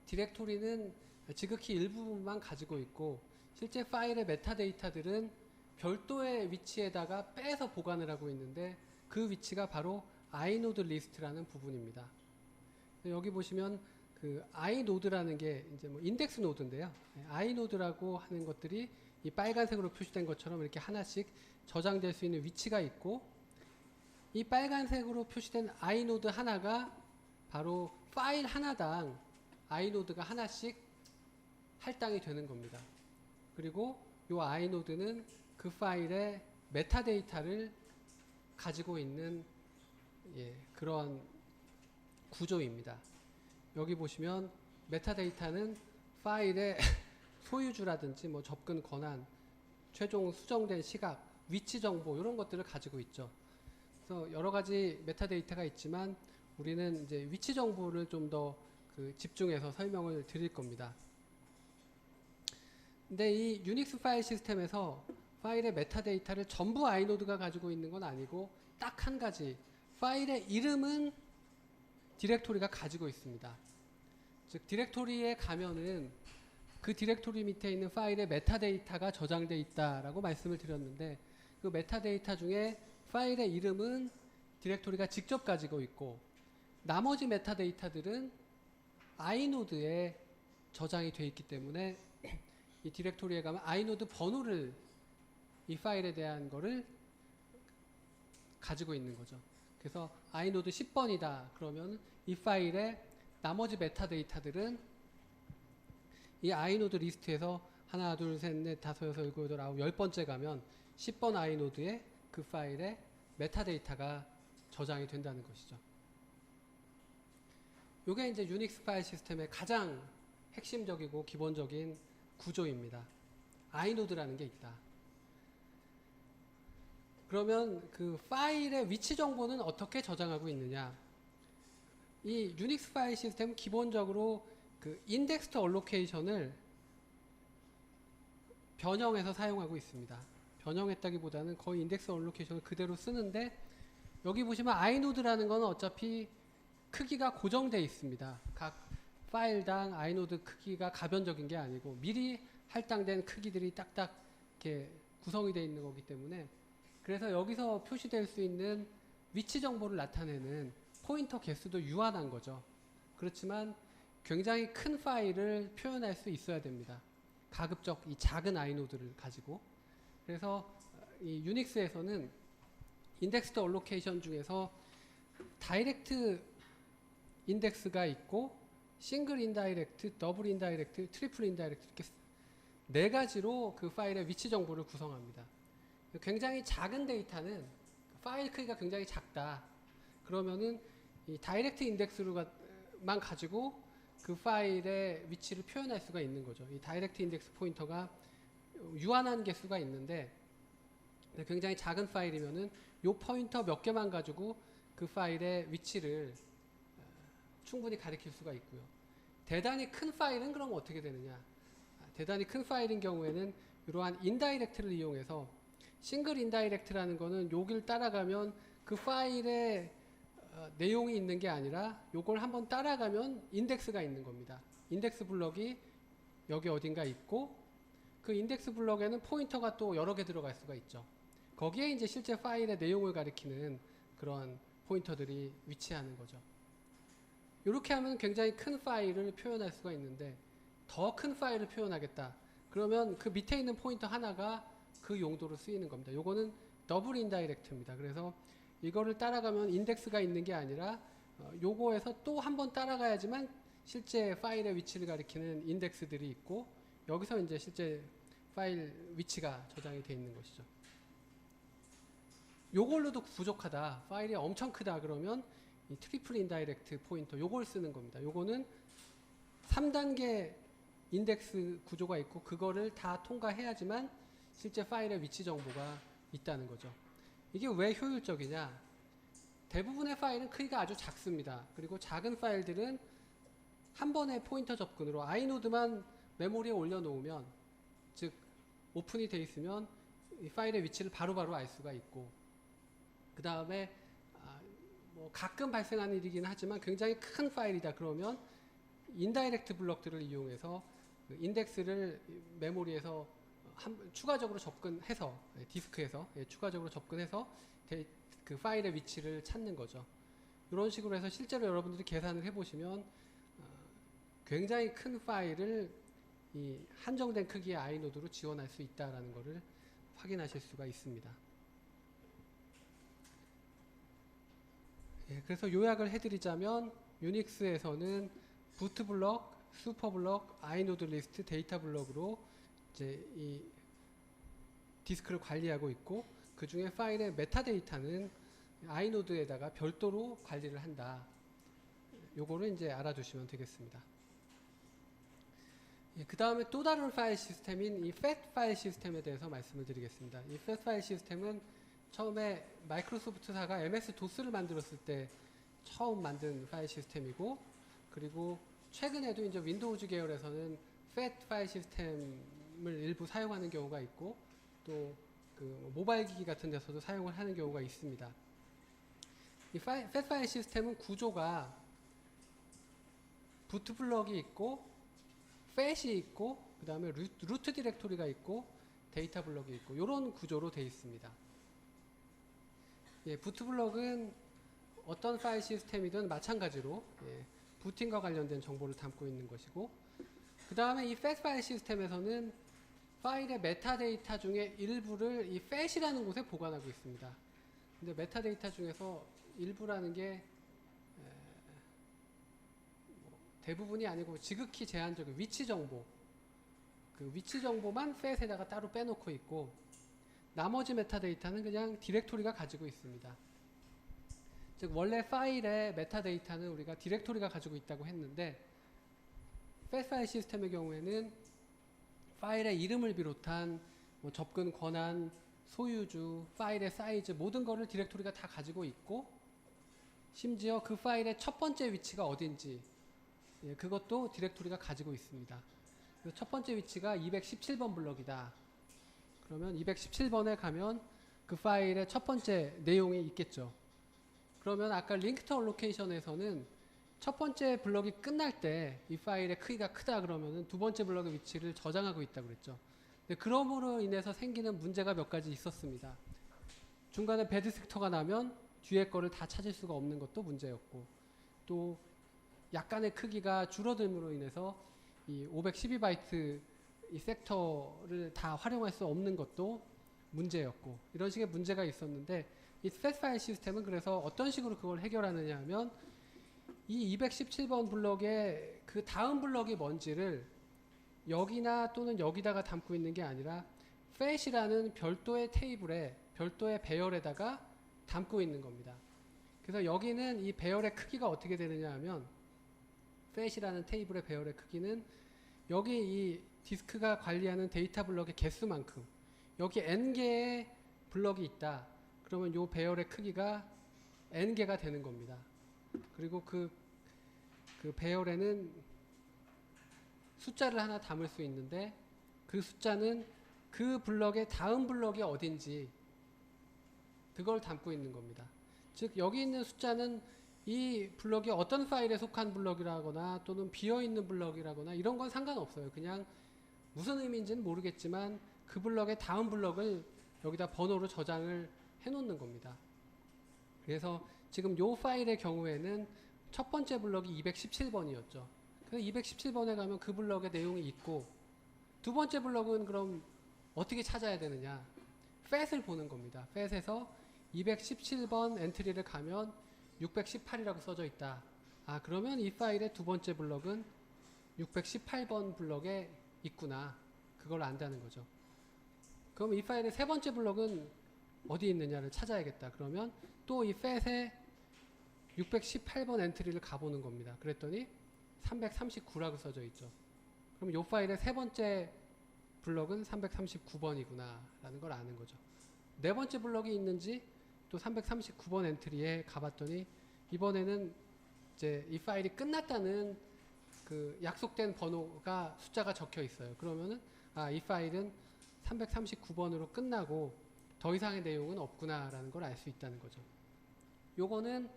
디렉토리는 지극히 일부분만 가지고 있고 실제 파일의 메타데이터들은 별도의 위치에다가 빼서 보관을 하고 있는데 그 위치가 바로 아이노드 리스트라는 부분입니다. 여기 보시면 그 아이노드라는 게 이제 뭐 인덱스 노드인데요. 아이노드라고 하는 것들이 이 빨간색으로 표시된 것처럼 이렇게 하나씩 저장될 수 있는 위치가 있고 이 빨간색으로 표시된 아이노드 하나가 바로 파일 하나당 아이노드가 하나씩 할당이 되는 겁니다. 그리고 이 아이노드는 그 파일의 메타데이터를 가지고 있는 그런 구조입니다. 여기 보시면 메타데이터는 파일의 소유주라든지 뭐 접근 권한, 최종 수정된 시각, 위치 정보 이런 것들을 가지고 있죠. 그래서 여러 가지 메타데이터가 있지만 우리는 이제 위치 정보를 좀 더 그 집중해서 설명을 드릴 겁니다. 근데 이 유닉스 파일 시스템에서 파일의 메타데이터를 전부 아이노드가 가지고 있는 건 아니고 딱 한 가지 파일의 이름은 디렉토리가 가지고 있습니다. 즉 디렉토리에 가면은 그 디렉토리 밑에 있는 파일의 메타데이터가 저장되어 있다라고 말씀을 드렸는데 그 메타데이터 중에 파일의 이름은 디렉토리가 직접 가지고 있고 나머지 메타데이터들은 아이노드에 저장이 되어 있기 때문에 이 디렉토리에 가면 아이노드 번호를 이 파일에 대한 거를 가지고 있는 거죠. 그래서 아이노드 10번이다 그러면 이 파일의 나머지 메타데이터들은 이 아이노드 리스트에서 하나, 둘, 셋, 넷, 다섯, 여섯, 일곱, 여덟, 아홉, 10번째 가면 10번 아이노드에 그 파일의 메타데이터가 저장이 된다는 것이죠. 이게 이제 유닉스 파일 시스템의 가장 핵심적이고 기본적인 구조입니다. iNode라는 게 있다. 그러면 그 파일의 위치 정보는 어떻게 저장하고 있느냐? 이 유닉스 파일 시스템은 기본적으로 그 인덱스 얼로케이션을 변형해서 사용하고 있습니다. 변형했다기보다는 거의 인덱스 얼로케이션을 그대로 쓰는데, 여기 보시면 iNode라는 거는 어차피 크기가 고정되어 있습니다. 각 파일당 iNode 크기가 가변적인 게 아니고 미리 할당된 크기들이 딱딱 이렇게 구성이 되어 있는 거기 때문에, 그래서 여기서 표시될 수 있는 위치 정보를 나타내는 포인터 개수도 유한한 거죠. 그렇지만 굉장히 큰 파일을 표현할 수 있어야 됩니다. 가급적 이 작은 iNode를 가지고. 그래서 이 유닉스에서는 인덱스 얼로케이션 중에서 다이렉트 인덱스가 있고, 싱글 인다이렉트, 더블 인다이렉트, 트리플 인다이렉트, 이렇게 네 가지로 그 파일의 위치 정보를 구성합니다. 굉장히 작은 데이터는 파일 크기가 굉장히 작다. 그러면은 이 다이렉트 인덱스로만 가지고 그 파일의 위치를 표현할 수가 있는 거죠. 이 다이렉트 인덱스 포인터가 유한한 개수가 있는데, 굉장히 작은 파일이면은 요 포인터 몇 개만 가지고 그 파일의 위치를 충분히 가리킬 수가 있고요. 대단히 큰 파일은 그럼 어떻게 되느냐? 대단히 큰 파일인 경우에는 이러한 인다이렉트를 이용해서, 싱글 인다이렉트라는 거는 여기를 따라가면 그 파일에 내용이 있는 게 아니라 요걸 한번 따라가면 인덱스가 있는 겁니다. 인덱스 블럭이 여기 어딘가 있고, 그 인덱스 블럭에는 포인터가 또 여러 개 들어갈 수가 있죠. 거기에 이제 실제 파일의 내용을 가리키는 그런 포인터들이 위치하는 거죠. 이렇게 하면 굉장히 큰 파일을 표현할 수가 있는데, 더 큰 파일을 표현하겠다. 그러면 그 밑에 있는 포인터 하나가 그 용도로 쓰이는 겁니다. 요거는 더블 인다이렉트입니다. 그래서 이거를 따라가면 인덱스가 있는 게 아니라 요거에서 또 한 번 따라가야지만 실제 파일의 위치를 가리키는 인덱스들이 있고, 여기서 이제 실제 파일 위치가 저장이 되어 있는 것이죠. 요걸로도 부족하다, 파일이 엄청 크다 그러면 이 트리플 인다이렉트 포인터 요걸 쓰는 겁니다. 요거는 3단계 인덱스 구조가 있고, 그거를 다 통과해야지만 실제 파일의 위치 정보가 있다는 거죠. 이게 왜 효율적이냐? 대부분의 파일은 크기가 아주 작습니다. 그리고 작은 파일들은 한 번의 포인터 접근으로 iNode만 메모리에 올려놓으면, 즉 오픈이 되어 있으면 이 파일의 위치를 바로바로 알 수가 있고, 그 다음에 뭐 가끔 발생하는 일이긴 하지만 굉장히 큰 파일이다 그러면 인다이렉트 블럭들을 이용해서 그 인덱스를 메모리에서 추가적으로 접근해서, 디스크에서 추가적으로 접근해서 그 파일의 위치를 찾는 거죠. 이런 식으로 해서 실제로 여러분들이 계산을 해보시면 굉장히 큰 파일을 이 한정된 크기의 iNode로 지원할 수 있다는 것을 확인하실 수가 있습니다. 그래서 요약을 해드리자면, 유닉스에서는 부트 블럭, 슈퍼 블럭, iNode 리스트, 데이터 블럭으로 이제 이 디스크를 관리하고 있고, 그 중에 파일의 메타데이터는 iNode에다가 별도로 관리를 한다. 요거를 이제 알아두시면 되겠습니다. 그 다음에 또 다른 파일 시스템인 이 FAT 파일 시스템에 대해서 말씀을 드리겠습니다. 이 FAT 파일 시스템은 처음에 마이크로소프트사가 MS-DOS를 만들었을 때 처음 만든 파일 시스템이고, 그리고 최근에도 이제 윈도우즈 계열에서는 FAT 파일 시스템을 일부 사용하는 경우가 있고, 또 그 모바일 기기 같은 데서도 사용을 하는 경우가 있습니다. 이 FAT 파일 시스템은 구조가 부트 블럭이 있고, FAT이 있고, 그 다음에 루트 디렉토리가 있고, 데이터 블럭이 있고, 이런 구조로 되어 있습니다. 부트 블럭은 어떤 파일 시스템이든 마찬가지로 부팅과 관련된 정보를 담고 있는 것이고, 그 다음에 이 FAT 파일 시스템에서는 파일의 메타데이터 중에 일부를 이 FAT이라는 곳에 보관하고 있습니다. 근데 메타데이터 중에서 일부라는 게 대부분이 아니고 지극히 제한적인 위치 정보, 그 위치 정보만 FAT에다가 따로 빼놓고 있고, 나머지 메타데이터는 그냥 디렉토리가 가지고 있습니다. 즉 원래 파일의 메타데이터는 우리가 디렉토리가 가지고 있다고 했는데, FAT 파일 시스템의 경우에는 파일의 이름을 비롯한 뭐 접근 권한, 소유주, 파일의 사이즈 모든 거를 디렉토리가 다 가지고 있고 심지어 그 파일의 첫 번째 위치가 어딘지 그것도 디렉토리가 가지고 있습니다. 그래서 첫 번째 위치가 217번 블럭이다. 그러면 217번에 가면 그 파일의 첫 번째 내용이 있겠죠. 그러면 아까 링크드 얼로케이션에서는 첫 번째 블럭이 끝날 때 이 파일의 크기가 크다 그러면은 두 번째 블럭의 위치를 저장하고 있다고 그랬죠. 근데 그럼으로 인해서 생기는 문제가 몇 가지 있었습니다. 중간에 배드 섹터가 나면 뒤에 거를 다 찾을 수가 없는 것도 문제였고, 또 약간의 크기가 줄어듦으로 인해서 이 512바이트 이 섹터를 다 활용할 수 없는 것도 문제였고, 이런 식의 문제가 있었는데 이 스페시파이 시스템은 그래서 어떤 식으로 그걸 해결하느냐 하면 이 217번 블럭의 그 다음 블럭이 뭔지를 여기나 또는 여기다가 담고 있는 게 아니라 fet이라는 별도의 테이블에 별도의 배열에다가 담고 있는 겁니다. 그래서 여기는 이 배열의 크기가 어떻게 되느냐 하면 fet이라는 테이블의 배열의 크기는 여기 이 디스크가 관리하는 데이터 블럭의 개수만큼, 여기 n개의 블럭이 있다. 그러면 이 배열의 크기가 n개가 되는 겁니다. 그리고 그 배열에는 숫자를 하나 담을 수 있는데 그 숫자는 그 블럭의 다음 블럭이 어딘지 그걸 담고 있는 겁니다. 즉 여기 있는 숫자는 이 블럭이 어떤 파일에 속한 블럭이라거나 또는 비어있는 블럭이라거나 이런 건 상관없어요. 그냥 무슨 의미인지는 모르겠지만 그 블럭의 다음 블럭을 여기다 번호로 저장을 해놓는 겁니다. 그래서 지금 요 파일의 경우에는 첫 번째 블럭이 217번이었죠. 그래서 217번에 가면 그 블럭의 내용이 있고, 두 번째 블럭은 그럼 어떻게 찾아야 되느냐? fet을 보는 겁니다. fet에서 217번 엔트리를 가면 618이라고 써져 있다. 아, 그러면 이 파일의 두 번째 블럭은 618번 블럭에 있구나. 그걸 안다는 거죠. 그럼 이 파일의 세 번째 블럭은 어디 있느냐를 찾아야겠다. 그러면 또 이 fet에 618번 엔트리를 가보는 겁니다. 그랬더니 339라고 써져 있죠. 그럼 이 파일의 세 번째 블럭은 339번이구나 라는 걸 아는 거죠. 네 번째 블럭이 있는지 또 339번 엔트리에 가봤더니 이번에는 이제 이 파일이 끝났다는 그 약속된 번호가 숫자가 적혀 있어요. 그러면은 아, 이 파일은 339번으로 끝나고 더 이상의 내용은 없구나 라는 걸 알 수 있다는 거죠. 요거는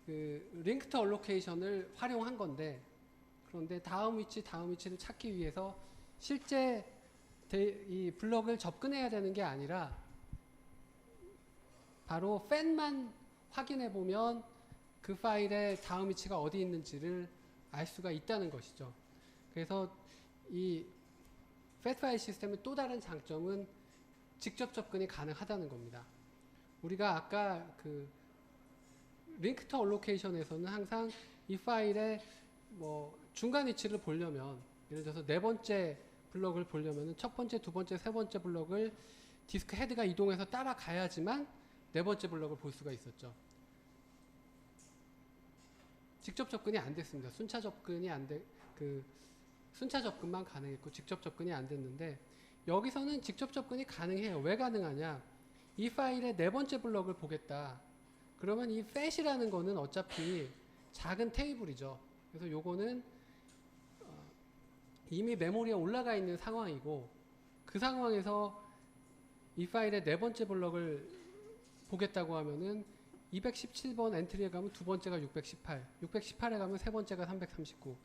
그 링크드 얼로케이션을 활용한 건데, 그런데 다음 위치를 찾기 위해서 실제 이 블럭을 접근해야 되는 게 아니라 바로 fet만 확인해 보면 그 파일의 다음 위치가 어디 있는지를 알 수가 있다는 것이죠. 그래서 이 fet 파일 시스템의 또 다른 장점은 직접 접근이 가능하다는 겁니다. 우리가 아까 그 링크드 얼로케이션에서는 항상 이 파일의 뭐 중간 위치를 보려면, 예를 들어서 네 번째 블럭을 보려면 첫 번째, 두 번째, 세 번째 블럭을 디스크 헤드가 이동해서 따라가야지만 네 번째 블럭을 볼 수가 있었죠. 직접 접근이 안 됐습니다. 순차 접근만 가능했고 직접 접근이 안 됐는데, 여기서는 직접 접근이 가능해요. 왜 가능하냐? 이 파일의 네 번째 블럭을 보겠다. 그러면 이 fet이라는 거는 어차피 작은 테이블이죠. 그래서 요거는 이미 메모리에 올라가 있는 상황이고, 그 상황에서 이 파일의 네 번째 블럭을 보겠다고 하면은 217번 엔트리에 가면 두 번째가 618, 618에 가면 세 번째가 339,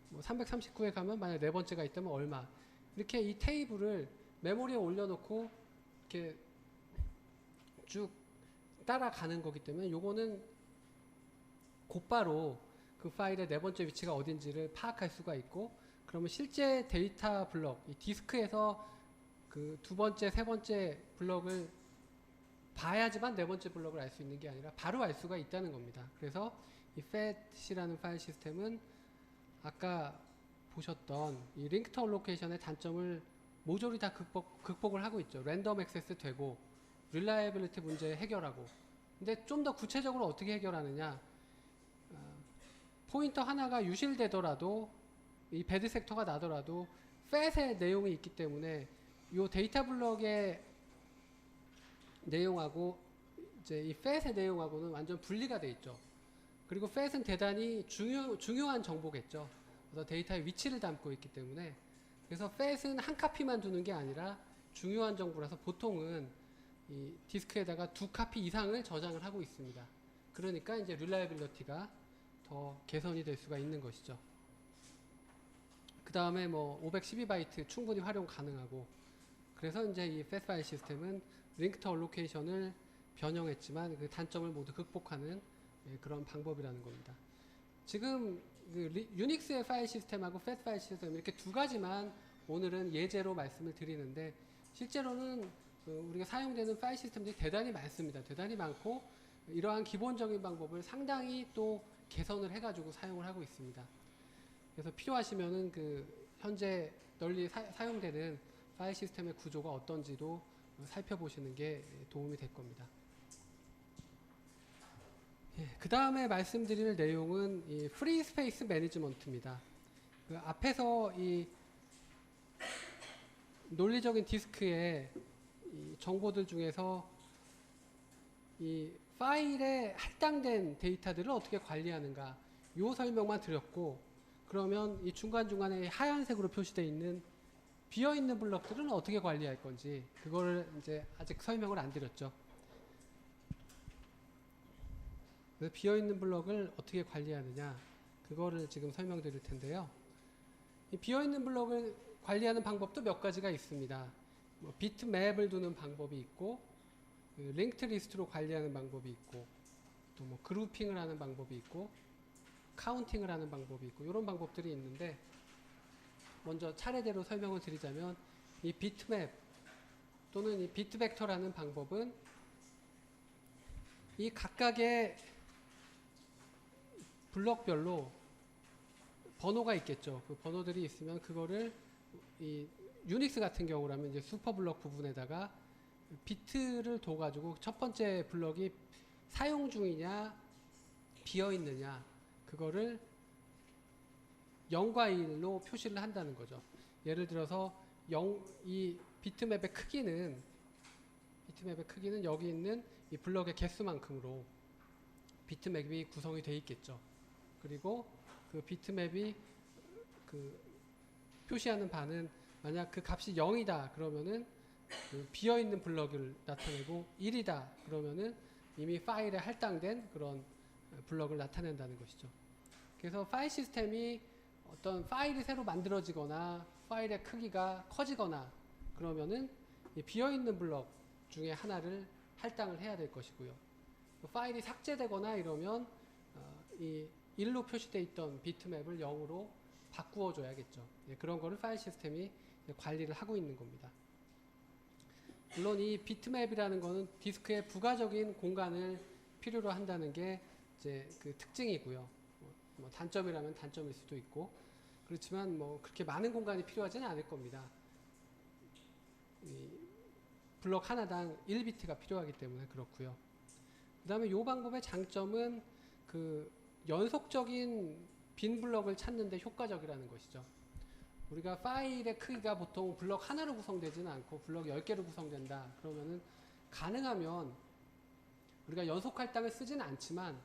뭐 339에 가면 만약 네 번째가 있다면 얼마, 이렇게 이 테이블을 메모리에 올려놓고 이렇게 쭉 따라가는 거기 때문에 요거는 곧바로 그 파일의 네 번째 위치가 어딘지를 파악할 수가 있고, 그러면 실제 데이터 블럭, 이 디스크에서 그 두 번째, 세 번째 블럭을 봐야지만 네 번째 블럭을 알 수 있는 게 아니라 바로 알 수가 있다는 겁니다. 그래서 이 fet이라는 파일 시스템은 아까 보셨던 이 링크드 얼로케이션의 단점을 모조리 다 극복을 하고 있죠. 랜덤 액세스 되고 릴라이빌리티 문제 해결하고. 근데 좀 더 구체적으로 어떻게 해결하느냐? 포인터 하나가 유실되더라도 이 배드 섹터가 나더라도 팻의 내용이 있기 때문에 이 데이터 블럭의 내용하고 이제 이 팻의 내용하고는 완전 분리가 돼 있죠. 그리고 팻은 대단히 중요한 정보겠죠. 그래서 데이터의 위치를 담고 있기 때문에 그래서 팻은 한 카피만 두는 게 아니라 중요한 정보라서 보통은 이 디스크에다가 2카피 이상을 저장을 하고 있습니다. 그러니까 이제 릴라이빌리티가 더 개선이 될 수가 있는 것이죠. 그 다음에 뭐 512바이트 충분히 활용 가능하고 그래서 이제 이 팻 파일 시스템은 링크드 얼로케이션을 변형했지만 그 단점을 모두 극복하는 그런 방법이라는 겁니다. 지금 그 유닉스의 파일 시스템하고 팻 파일 시스템 이렇게 두 가지만 오늘은 예제로 말씀을 드리는데 실제로는 우리가 사용되는 파일 시스템들이 대단히 많습니다. 대단히 많고 이러한 기본적인 방법을 상당히 또 개선을 해가지고 사용을 하고 있습니다. 그래서 필요하시면은 그 현재 널리 사용되는 파일 시스템의 구조가 어떤지도 살펴보시는 게 도움이 될 겁니다. 그 다음에 말씀드릴 내용은 이 프리 스페이스 매니지먼트입니다. 그 앞에서 이 논리적인 디스크의 이 정보들 중에서 이 파일에 할당된 데이터들을 어떻게 관리하는가 이 설명만 드렸고 그러면 이 중간중간에 하얀색으로 표시되어 있는 비어있는 블럭들은 어떻게 관리할 건지 그거를 이제 아직 설명을 안 드렸죠. 그래서 비어있는 블럭을 어떻게 관리하느냐 그거를 지금 설명드릴 텐데요. 이 비어있는 블럭을 관리하는 방법도 몇 가지가 있습니다. 뭐 비트맵을 두는 방법이 있고 링크드 리스트로 관리하는 방법이 있고 또 뭐 그루핑을 하는 방법이 있고 카운팅을 하는 방법이 있고 이런 방법들이 있는데 먼저 차례대로 설명을 드리자면 이 비트맵 또는 이 비트 벡터라는 방법은 이 각각의 블럭별로 번호가 있겠죠. 그 번호들이 있으면 그거를 이 유닉스 같은 경우라면 이제 슈퍼 블럭 부분에다가 비트를 둬가지고 첫 번째 블럭이 사용 중이냐 비어 있느냐 그거를 0과 1로 표시를 한다는 거죠. 예를 들어서 이 비트맵의 크기는 여기 있는 이 블럭의 개수만큼으로 비트맵이 구성이 되어 있겠죠. 그리고 그 비트맵이 그 표시하는 바는 만약 그 값이 0이다 그러면은 그 비어있는 블럭을 나타내고 1이다 그러면은 이미 파일에 할당된 그런 블럭을 나타낸다는 것이죠. 그래서 파일 시스템이 어떤 파일이 새로 만들어지거나 파일의 크기가 커지거나 그러면은 이 비어있는 블럭 중에 하나를 할당을 해야 될 것이고요. 파일이 삭제되거나 이러면 이 1로 표시되어 있던 비트맵을 0으로 바꾸어 줘야겠죠. 그런 거를 파일 시스템이 관리를 하고 있는 겁니다. 물론 이 비트맵이라는 거는 디스크의 부가적인 공간을 필요로 한다는 게 이제 그 특징이고요. 뭐 단점이라면 단점일 수도 있고 그렇지만 뭐 그렇게 많은 공간이 필요하지는 않을 겁니다. 이 블럭 하나당 1비트가 필요하기 때문에 그렇고요. 그 다음에 이 방법의 장점은 그 연속적인 빈 블럭을 찾는 데 효과적이라는 것이죠. 우리가 파일의 크기가 보통 블럭 하나로 구성되지는 않고 블럭 10개로 구성된다. 그러면은 가능하면 우리가 연속 할당을 쓰지는 않지만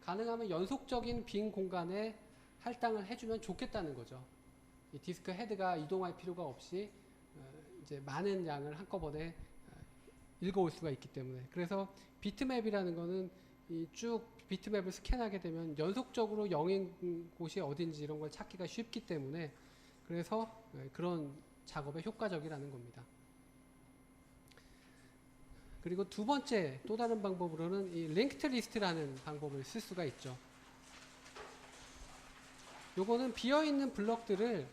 가능하면 연속적인 빈 공간에 할당을 해주면 좋겠다는 거죠. 이 디스크 헤드가 이동할 필요가 없이 이제 많은 양을 한꺼번에 읽어올 수가 있기 때문에 그래서 비트맵이라는 거는 이 쭉 비트맵을 스캔하게 되면 연속적으로 0인 곳이 어딘지 이런 걸 찾기가 쉽기 때문에 그래서 그런 작업에 효과적이라는 겁니다. 그리고 두 번째 또 다른 방법으로는 이 링크드 리스트라는 방법을 쓸 수가 있죠. 요거는 비어있는 블럭들을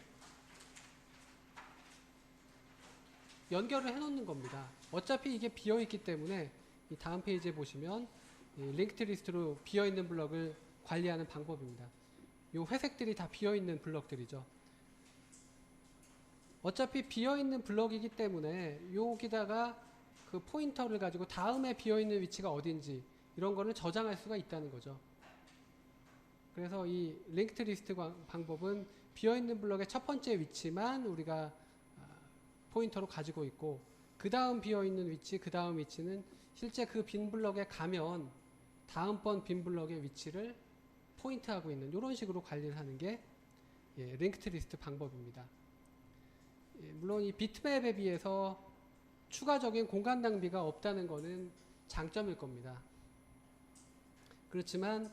연결을 해놓는 겁니다. 어차피 이게 비어있기 때문에 이 다음 페이지에 보시면 이 링크드 리스트로 비어있는 블럭을 관리하는 방법입니다. 이 회색들이 다 비어있는 블럭들이죠. 어차피 비어있는 블럭이기 때문에 여기다가 그 포인터를 가지고 다음에 비어있는 위치가 어딘지 이런 거를 저장할 수가 있다는 거죠. 그래서 이 링크드 리스트 방법은 비어있는 블럭의 첫 번째 위치만 우리가 포인터로 가지고 있고, 그 다음 비어있는 위치, 그 다음 위치는 실제 그 빈 블럭에 가면 다음번 빈 블럭의 위치를 포인트하고 있는 이런 식으로 관리를 하는 게 링크드 리스트 방법입니다. 물론 이 비트맵에 비해서 추가적인 공간 낭비가 없다는 것은 장점일 겁니다. 그렇지만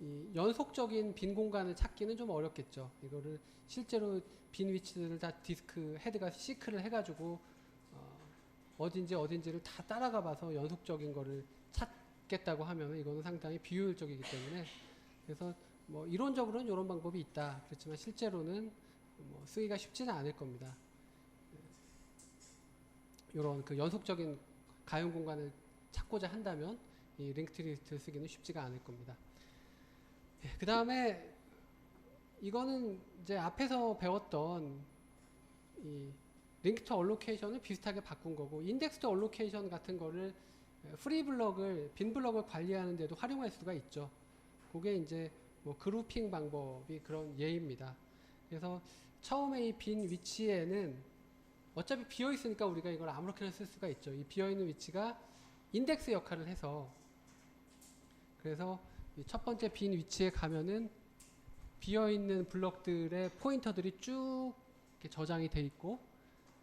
이 연속적인 빈 공간을 찾기는 좀 어렵겠죠. 이거를 실제로 빈 위치들을 다 디스크 헤드가 시크를 해가지고 어딘지를 다 따라가 봐서 연속적인 거를 찾겠다고 하면 이거는 상당히 비효율적이기 때문에, 그래서 뭐 이론적으로는 이런 방법이 있다. 그렇지만 실제로는 뭐 쓰기가 쉽지는 않을 겁니다. 이런 그 연속적인 가용 공간을 찾고자 한다면 이 링크드 리스트를 쓰기는 쉽지가 않을 겁니다. 그 다음에 이거는 이제 앞에서 배웠던 이 링크드 얼로케이션을 비슷하게 바꾼 거고, 인덱스드 얼로케이션 같은 거를 프리 블럭을, 빈 블럭을 관리하는 데도 활용할 수가 있죠. 그게 이제 뭐 그룹핑 방법이 그런 예입니다. 그래서 처음에 이 빈 위치에는 어차피 비어 있으니까 우리가 이걸 아무렇게나 쓸 수가 있죠. 이 비어 있는 위치가 인덱스 역할을 해서, 그래서 첫 번째 빈 위치에 가면은 비어 있는 블럭들의 포인터들이 쭉 이렇게 저장이 돼 있고,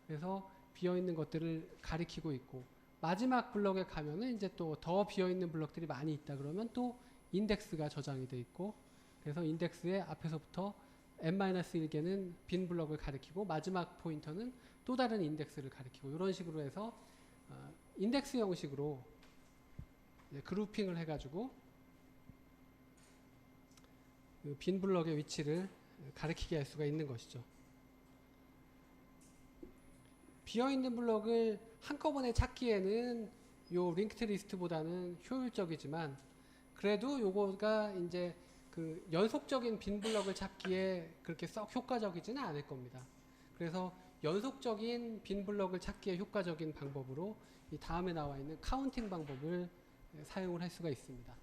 그래서 비어 있는 것들을 가리키고 있고, 마지막 블럭에 가면은 이제 또 더 비어 있는 블럭들이 많이 있다 그러면 또 인덱스가 저장이 돼 있고, 그래서 인덱스의 앞에서부터 n-1개는 빈 블럭을 가리키고 마지막 포인터는 또 다른 인덱스를 가리키고, 이런 식으로 해서 인덱스 형식으로 그룹핑을 해가지고 그 빈 블럭의 위치를 가리키게 할 수가 있는 것이죠. 비어있는 블럭을 한꺼번에 찾기에는 요 링크드 리스트보다는 효율적이지만, 그래도 요거가 이제 그 연속적인 빈 블럭을 찾기에 그렇게 썩 효과적이지는 않을 겁니다. 그래서 연속적인 빈 블럭을 찾기에 효과적인 방법으로 이 다음에 나와 있는 카운팅 방법을 사용을 할 수가 있습니다.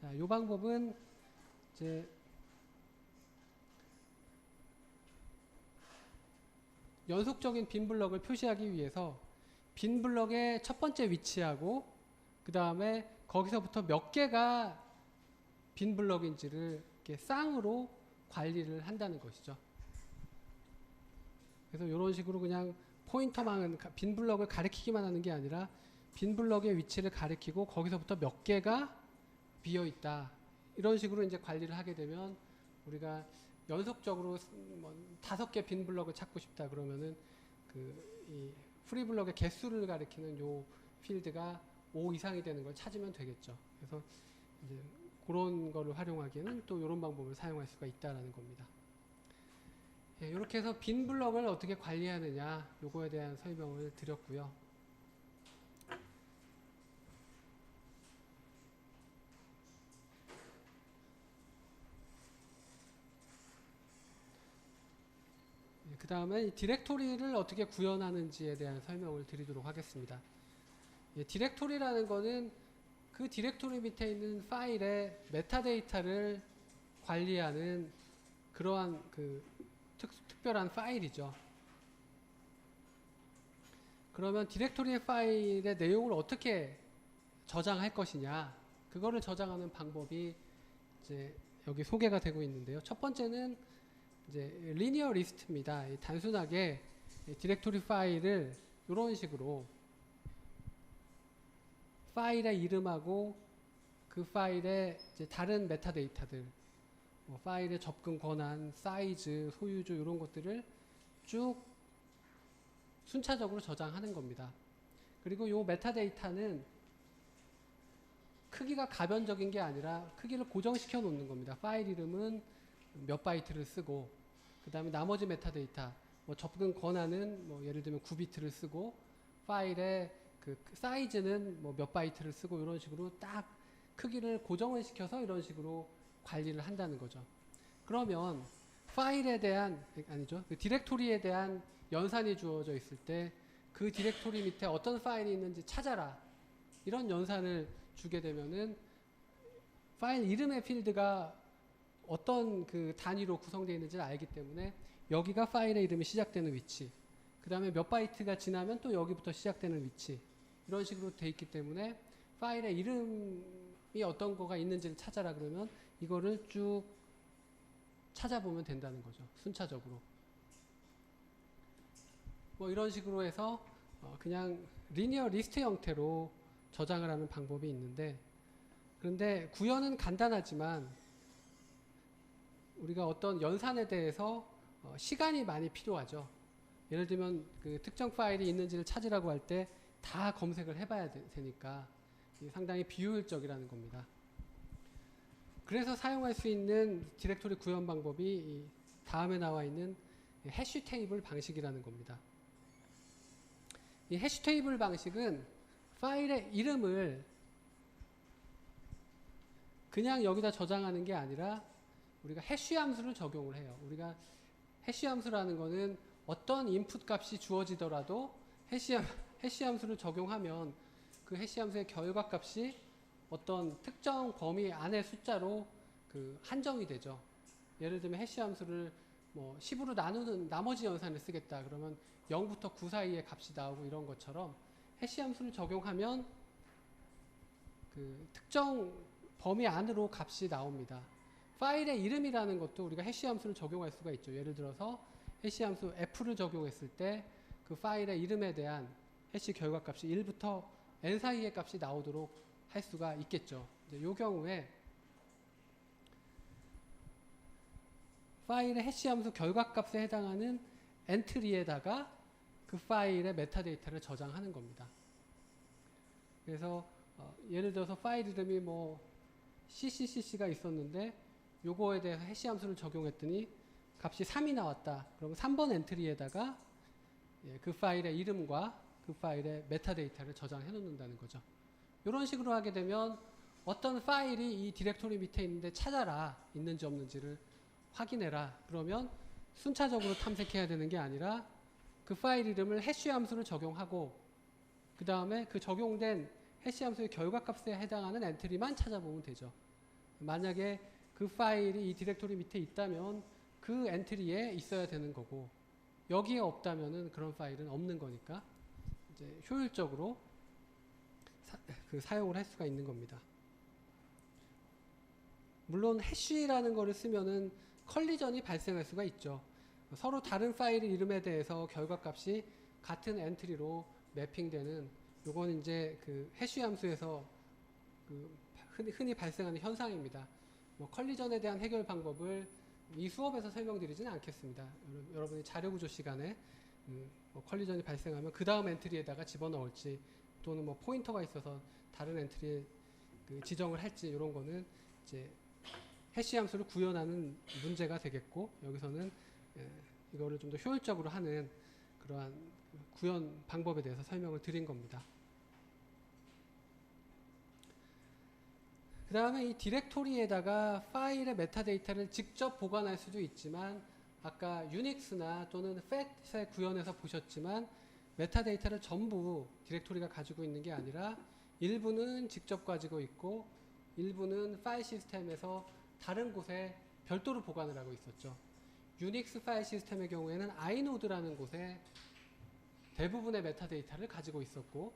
자, 이 방법은 이제 연속적인 빈 블럭을 표시하기 위해서 빈 블럭의 첫 번째 위치하고 그 다음에 거기서부터 몇 개가 빈 블럭인지를 이렇게 쌍으로 관리를 한다는 것이죠. 그래서 이런 식으로 그냥 포인터만 빈 블럭을 가리키기만 하는 게 아니라 빈 블럭의 위치를 가리키고 거기서부터 몇 개가 비어 있다, 이런 식으로 이제 관리를 하게 되면, 우리가 연속적으로 뭐 5개 빈 블럭을 찾고 싶다 그러면은 이 프리 블럭의 개수를 가리키는 요 필드가 5 이상이 되는 걸 찾으면 되겠죠. 그래서 이제 그런 거를 활용하기에는 또 이런 방법을 사용할 수가 있다라는 겁니다. 이렇게 해서 빈 블럭을 어떻게 관리하느냐, 요거에 대한 설명을 드렸고요. 그 다음에 디렉토리를 어떻게 구현하는지에 대한 설명을 드리도록 하겠습니다. 디렉토리라는 거는 그 디렉토리 밑에 있는 파일의 메타데이터를 관리하는 그러한 그 특별한 파일이죠. 그러면 디렉토리 파일의 내용을 어떻게 저장할 것이냐, 그거를 저장하는 방법이 이제 여기 소개가 되고 있는데요. 첫 번째는 이제 리니어 리스트입니다. 단순하게 디렉토리 파일을 이런 식으로 파일의 이름하고 그 파일의 이제 다른 메타데이터들, 뭐 파일의 접근 권한, 사이즈, 소유주 이런 것들을 쭉 순차적으로 저장하는 겁니다. 그리고 이 메타데이터는 크기가 가변적인 게 아니라 크기를 고정시켜 놓는 겁니다. 파일 이름은 몇 바이트를 쓰고, 그 다음에 나머지 메타데이터, 뭐 접근 권한은 뭐 예를 들면 9비트를 쓰고, 파일의 그 사이즈는 뭐 몇 바이트를 쓰고, 이런 식으로 딱 크기를 고정을 시켜서 이런 식으로 관리를 한다는 거죠. 그러면 파일에 대한, 아니죠, 그 디렉토리에 대한 연산이 주어져 있을 때 그 디렉토리 밑에 어떤 파일이 있는지 찾아라, 이런 연산을 주게 되면은 파일 이름의 필드가 어떤 그 단위로 구성되어 있는지를 알기 때문에 여기가 파일의 이름이 시작되는 위치, 그 다음에 몇 바이트가 지나면 또 여기부터 시작되는 위치, 이런 식으로 돼 있기 때문에 파일의 이름이 어떤 거가 있는지를 찾아라 그러면 이거를 쭉 찾아보면 된다는 거죠. 순차적으로. 뭐 이런 식으로 해서 그냥 리니어 리스트 형태로 저장을 하는 방법이 있는데, 그런데 구현은 간단하지만 우리가 어떤 연산에 대해서 시간이 많이 필요하죠. 예를 들면 그 특정 파일이 있는지를 찾으라고 할 때 다 검색을 해봐야 되니까 상당히 비효율적이라는 겁니다. 그래서 사용할 수 있는 디렉토리 구현 방법이 이 다음에 나와 있는 해시 테이블 방식이라는 겁니다. 이 해시 테이블 방식은 파일의 이름을 그냥 여기다 저장하는 게 아니라 우리가 해시 함수를 적용을 해요. 우리가 해시 함수라는 거는 어떤 인풋 값이 주어지더라도 해시 함수를 적용하면 그 해시 함수의 결과 값이 어떤 특정 범위 안의 숫자로 그 한정이 되죠. 예를 들면 해시 함수를 뭐 10으로 나누는 나머지 연산을 쓰겠다 그러면 0부터 9 사이의 값이 나오고 이런 것처럼 해시 함수를 적용하면 그 특정 범위 안으로 값이 나옵니다. 파일의 이름이라는 것도 우리가 해시 함수를 적용할 수가 있죠. 예를 들어서 해시 함수 f를 적용했을 때 그 파일의 이름에 대한 해시 결과 값이 1부터 n 사이의 값이 나오도록 할 수가 있겠죠. 이제 이 경우에 파일의 해시 함수 결과 값에 해당하는 엔트리에다가 그 파일의 메타데이터를 저장하는 겁니다. 그래서 예를 들어서 파일 이름이 뭐 cccc가 있었는데 요거에 대해서 해시 함수를 적용했더니 값이 3이 나왔다. 그러면 3번 엔트리에다가 그 파일의 이름과 그 파일의 메타데이터를 저장해 놓는다는 거죠. 이런 식으로 하게 되면 어떤 파일이 이 디렉토리 밑에 있는데 찾아라, 있는지 없는지를 확인해라. 그러면 순차적으로 탐색해야 되는 게 아니라 그 파일 이름을 해시 함수를 적용하고 그 다음에 그 적용된 해시 함수의 결과 값에 해당하는 엔트리만 찾아보면 되죠. 만약에 그 파일이 이 디렉토리 밑에 있다면 그 엔트리에 있어야 되는 거고 여기에 없다면은 그런 파일은 없는 거니까 이제 효율적으로 사용을 할 수가 있는 겁니다. 물론 해시라는 거를 쓰면은 컬리전이 발생할 수가 있죠. 서로 다른 파일 이름에 대해서 결과값이 같은 엔트리로 매핑되는 요건 이제 그 해시 함수에서 그 흔히 발생하는 현상입니다. 뭐 컬리전에 대한 해결 방법을 이 수업에서 설명드리지는 않겠습니다. 여러분이 자료구조 시간에 뭐 컬리전이 발생하면 그 다음 엔트리에다가 집어넣을지 또는 뭐 포인터가 있어서 다른 엔트리에 그 지정을 할지 이런 거는 이제 해시 함수를 구현하는 문제가 되겠고 여기서는 이거를 좀 더 효율적으로 하는 그러한 구현 방법에 대해서 설명을 드린 겁니다. 그 다음에 이 디렉토리에다가 파일의 메타데이터를 직접 보관할 수도 있지만 아까 유닉스나 또는 팻의 구현에서 보셨지만 메타데이터를 전부 디렉토리가 가지고 있는 게 아니라 일부는 직접 가지고 있고 일부는 파일 시스템에서 다른 곳에 별도로 보관을 하고 있었죠. 유닉스 파일 시스템의 경우에는 아이노드라는 곳에 대부분의 메타데이터를 가지고 있었고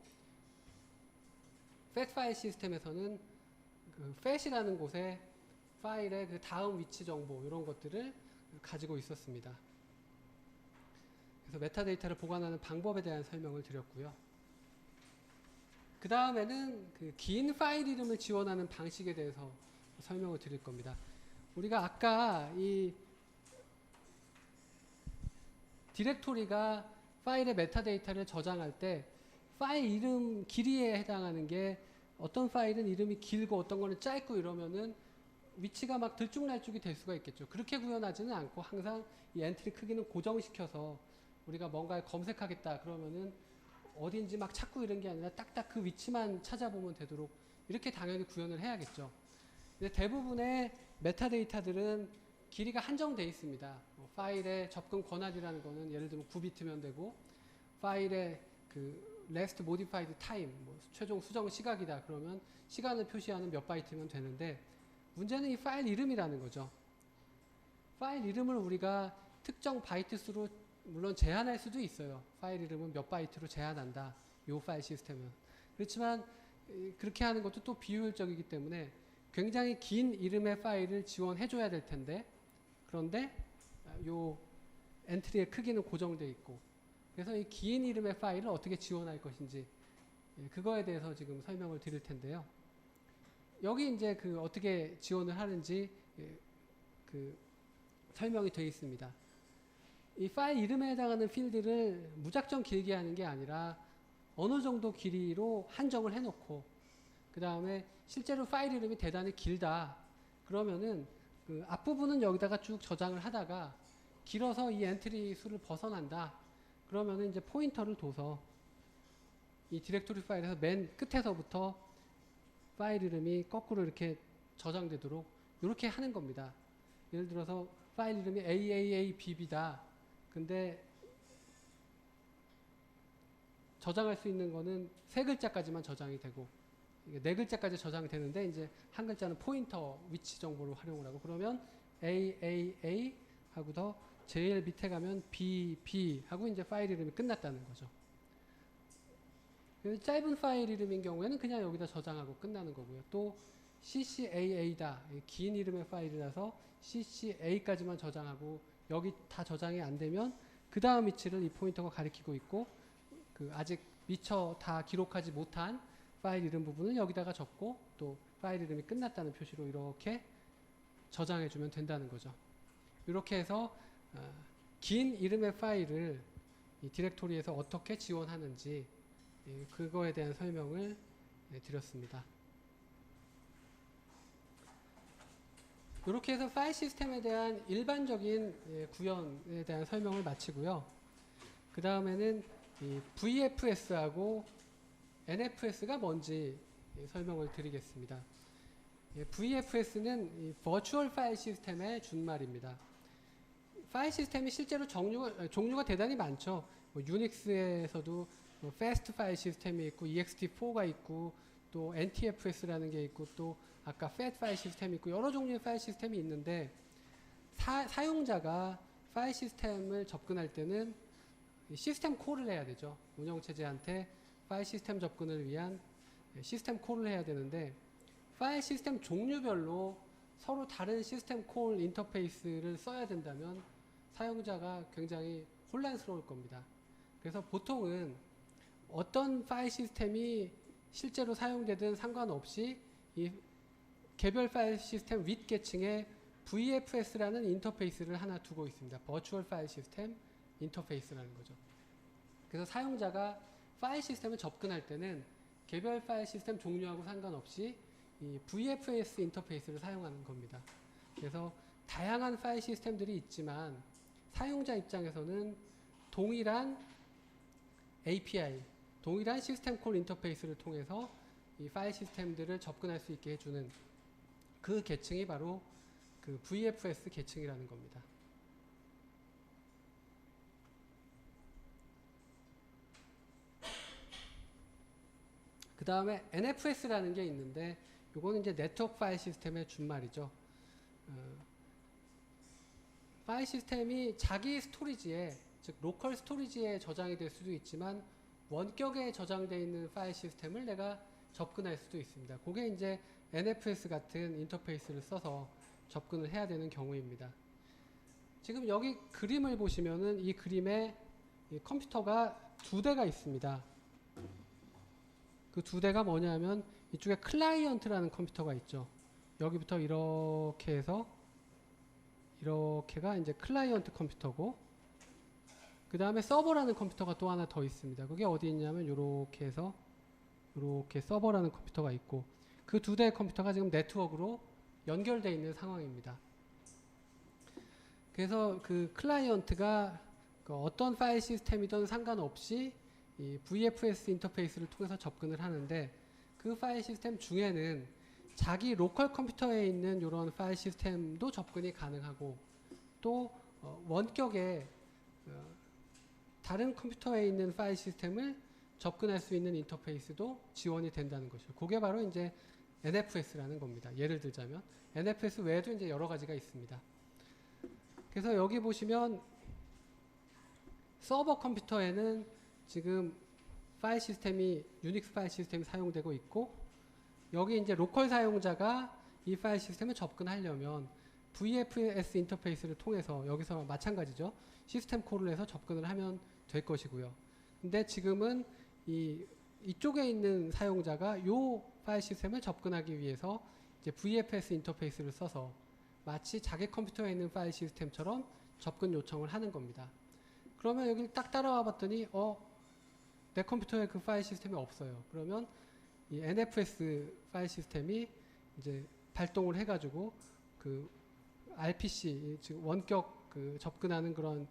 팻 파일 시스템에서는 그 팻이라는 곳에 파일의 그 다음 위치 정보 이런 것들을 가지고 있었습니다. 그래서 메타데이터를 보관하는 방법에 대한 설명을 드렸고요. 그 다음에는 그 긴 파일 이름을 지원하는 방식에 대해서 설명을 드릴 겁니다. 우리가 아까 이 디렉토리가 파일의 메타데이터를 저장할 때 파일 이름 길이에 해당하는 게 어떤 파일은 이름이 길고 어떤 거는 짧고 이러면은 위치가 막 들쭉날쭉이 될 수가 있겠죠. 그렇게 구현하지는 않고 항상 이 엔트리 크기는 고정시켜서 우리가 뭔가를 검색하겠다 그러면은 어딘지 막 찾고 이런 게 아니라 딱딱 그 위치만 찾아보면 되도록 이렇게 당연히 구현을 해야겠죠. 근데 대부분의 메타데이터들은 길이가 한정되어 있습니다. 파일의 접근 권한이라는 거는 예를 들면 9비트면 되고 파일의 그 last modified time 최종 수정 시각이다 그러면 시간을 표시하는 몇 바이트면 되는데 문제는 이 파일 이름이라는 거죠. 파일 이름을 우리가 특정 바이트 수로 물론 제한할 수도 있어요. 파일 이름은 몇 바이트로 제한한다. 이 파일 시스템은. 그렇지만 그렇게 하는 것도 또 비효율적이기 때문에 굉장히 긴 이름의 파일을 지원해 줘야 될 텐데, 그런데 요 엔트리의 크기는 고정되어 있고, 그래서 이 긴 이름의 파일을 어떻게 지원할 것인지 그거에 대해서 지금 설명을 드릴 텐데요. 여기 이제 그 어떻게 지원을 하는지 그 설명이 되어 있습니다. 이 파일 이름에 해당하는 필드를 무작정 길게 하는 게 아니라 어느 정도 길이로 한정을 해놓고, 그 다음에 실제로 파일 이름이 대단히 길다 그러면은 그 앞부분은 여기다가 쭉 저장을 하다가 길어서 이 엔트리 수를 벗어난다 그러면은 이제 포인터를 둬서 이 디렉토리 파일에서 맨 끝에서부터 파일 이름이 거꾸로 이렇게 저장되도록 이렇게 하는 겁니다. 예를 들어서 파일 이름이 AAABB다. 근데 저장할 수 있는 거는 3글자까지만 저장이 되고, 이게 4글자까지 저장이 되는데 이제 한 글자는 포인터 위치 정보를 활용을 하고, 그러면 AAA 하고 더 제일 밑에 가면 BB 하고 이제 파일 이름이 끝났다는 거죠. 짧은 파일 이름인 경우에는 그냥 여기다 저장하고 끝나는 거고요. 또 CCAA다. 긴 이름의 파일이라서 CCA까지만 저장하고 여기 다 저장이 안 되면 그 다음 위치를 이 포인터가 가리키고 있고, 그 아직 미처 다 기록하지 못한 파일 이름 부분을 여기다가 적고 또 파일 이름이 끝났다는 표시로 이렇게 저장해 주면 된다는 거죠. 이렇게 해서 긴 이름의 파일을 이 디렉토리에서 어떻게 지원하는지 그거에 대한 설명을 드렸습니다. 이렇게 해서 파일 시스템에 대한 일반적인 구현에 대한 설명을 마치고요. 그 다음에는 이 VFS하고 NFS가 뭔지 설명을 드리겠습니다. VFS는 이 버추얼 파일 시스템의 준말입니다. 파일 시스템이 실제로 종류가 대단히 많죠. 유닉스에서도 패스트 파일 시스템이 있고 ext4가 있고 또 NTFS라는 게 있고 또 아까 FAT 파일 시스템이 있고 여러 종류의 파일 시스템이 있는데, 사용자가 파일 시스템을 접근할 때는 시스템 콜을 해야 되죠. 운영체제한테 파일 시스템 접근을 위한 시스템 콜을 해야 되는데, 파일 시스템 종류별로 서로 다른 시스템 콜 인터페이스를 써야 된다면 사용자가 굉장히 혼란스러울 겁니다. 그래서 보통은 어떤 파일 시스템이 실제로 사용되든 상관없이 이 개별 파일 시스템 윗계층에 VFS라는 인터페이스를 하나 두고 있습니다. 버추얼 파일 시스템 인터페이스라는 거죠. 그래서 사용자가 파일 시스템을 접근할 때는 개별 파일 시스템 종류하고 상관없이 이 VFS 인터페이스를 사용하는 겁니다. 그래서 다양한 파일 시스템들이 있지만 사용자 입장에서는 동일한 API, 동일한 시스템 콜 인터페이스를 통해서 이 파일 시스템들을 접근할 수 있게 해주는 그 계층이 바로 그 VFS 계층이라는 겁니다. 그 다음에 NFS라는 게 있는데, 요거는 이제 네트워크 파일 시스템의 준말이죠. 파일 시스템이 자기 스토리지에, 즉 로컬 스토리지에 저장이 될 수도 있지만 원격에 저장되어 있는 파일 시스템을 내가 접근할 수도 있습니다. 그게 이제 NFS 같은 인터페이스를 써서 접근을 해야 되는 경우입니다. 지금 여기 그림을 보시면은 이 그림에 이 컴퓨터가 2대가 있습니다. 그 2대가 뭐냐면 이쪽에 클라이언트라는 컴퓨터가 있죠. 여기부터 이렇게 해서 이렇게가 이제 클라이언트 컴퓨터고, 그 다음에 서버라는 컴퓨터가 또 하나 더 있습니다. 그게 어디 있냐면 이렇게 해서 이렇게 서버라는 컴퓨터가 있고, 그 2대의 컴퓨터가 지금 네트워크로 연결되어 있는 상황입니다. 그래서 그 클라이언트가 어떤 파일 시스템이든 상관없이 이 VFS 인터페이스를 통해서 접근을 하는데, 그 파일 시스템 중에는 자기 로컬 컴퓨터에 있는 이런 파일 시스템도 접근이 가능하고, 또 원격에 다른 컴퓨터에 있는 파일 시스템을 접근할 수 있는 인터페이스도 지원이 된다는 것이죠. 그게 바로 이제 NFS라는 겁니다. 예를 들자면 NFS 외에도 이제 여러 가지가 있습니다. 그래서 여기 보시면 서버 컴퓨터에는 지금 파일 시스템이 유닉스 파일 시스템이 사용되고 있고, 여기 이제 로컬 사용자가 이 파일 시스템에 접근하려면 VFS 인터페이스를 통해서, 여기서 마찬가지죠, 시스템 콜을 해서 접근을 하면 될 것이고요. 근데 지금은 이쪽에 있는 사용자가 이 파일 시스템에 접근하기 위해서 이제 VFS 인터페이스를 써서 마치 자기 컴퓨터에 있는 파일 시스템처럼 접근 요청을 하는 겁니다. 그러면 여기 딱 따라와 봤더니 내 컴퓨터에 그 파일 시스템이 없어요. 그러면 이 NFS 파일 시스템이 이제 발동을 해가지고 그 RPC, 즉 원격 그 접근하는 그런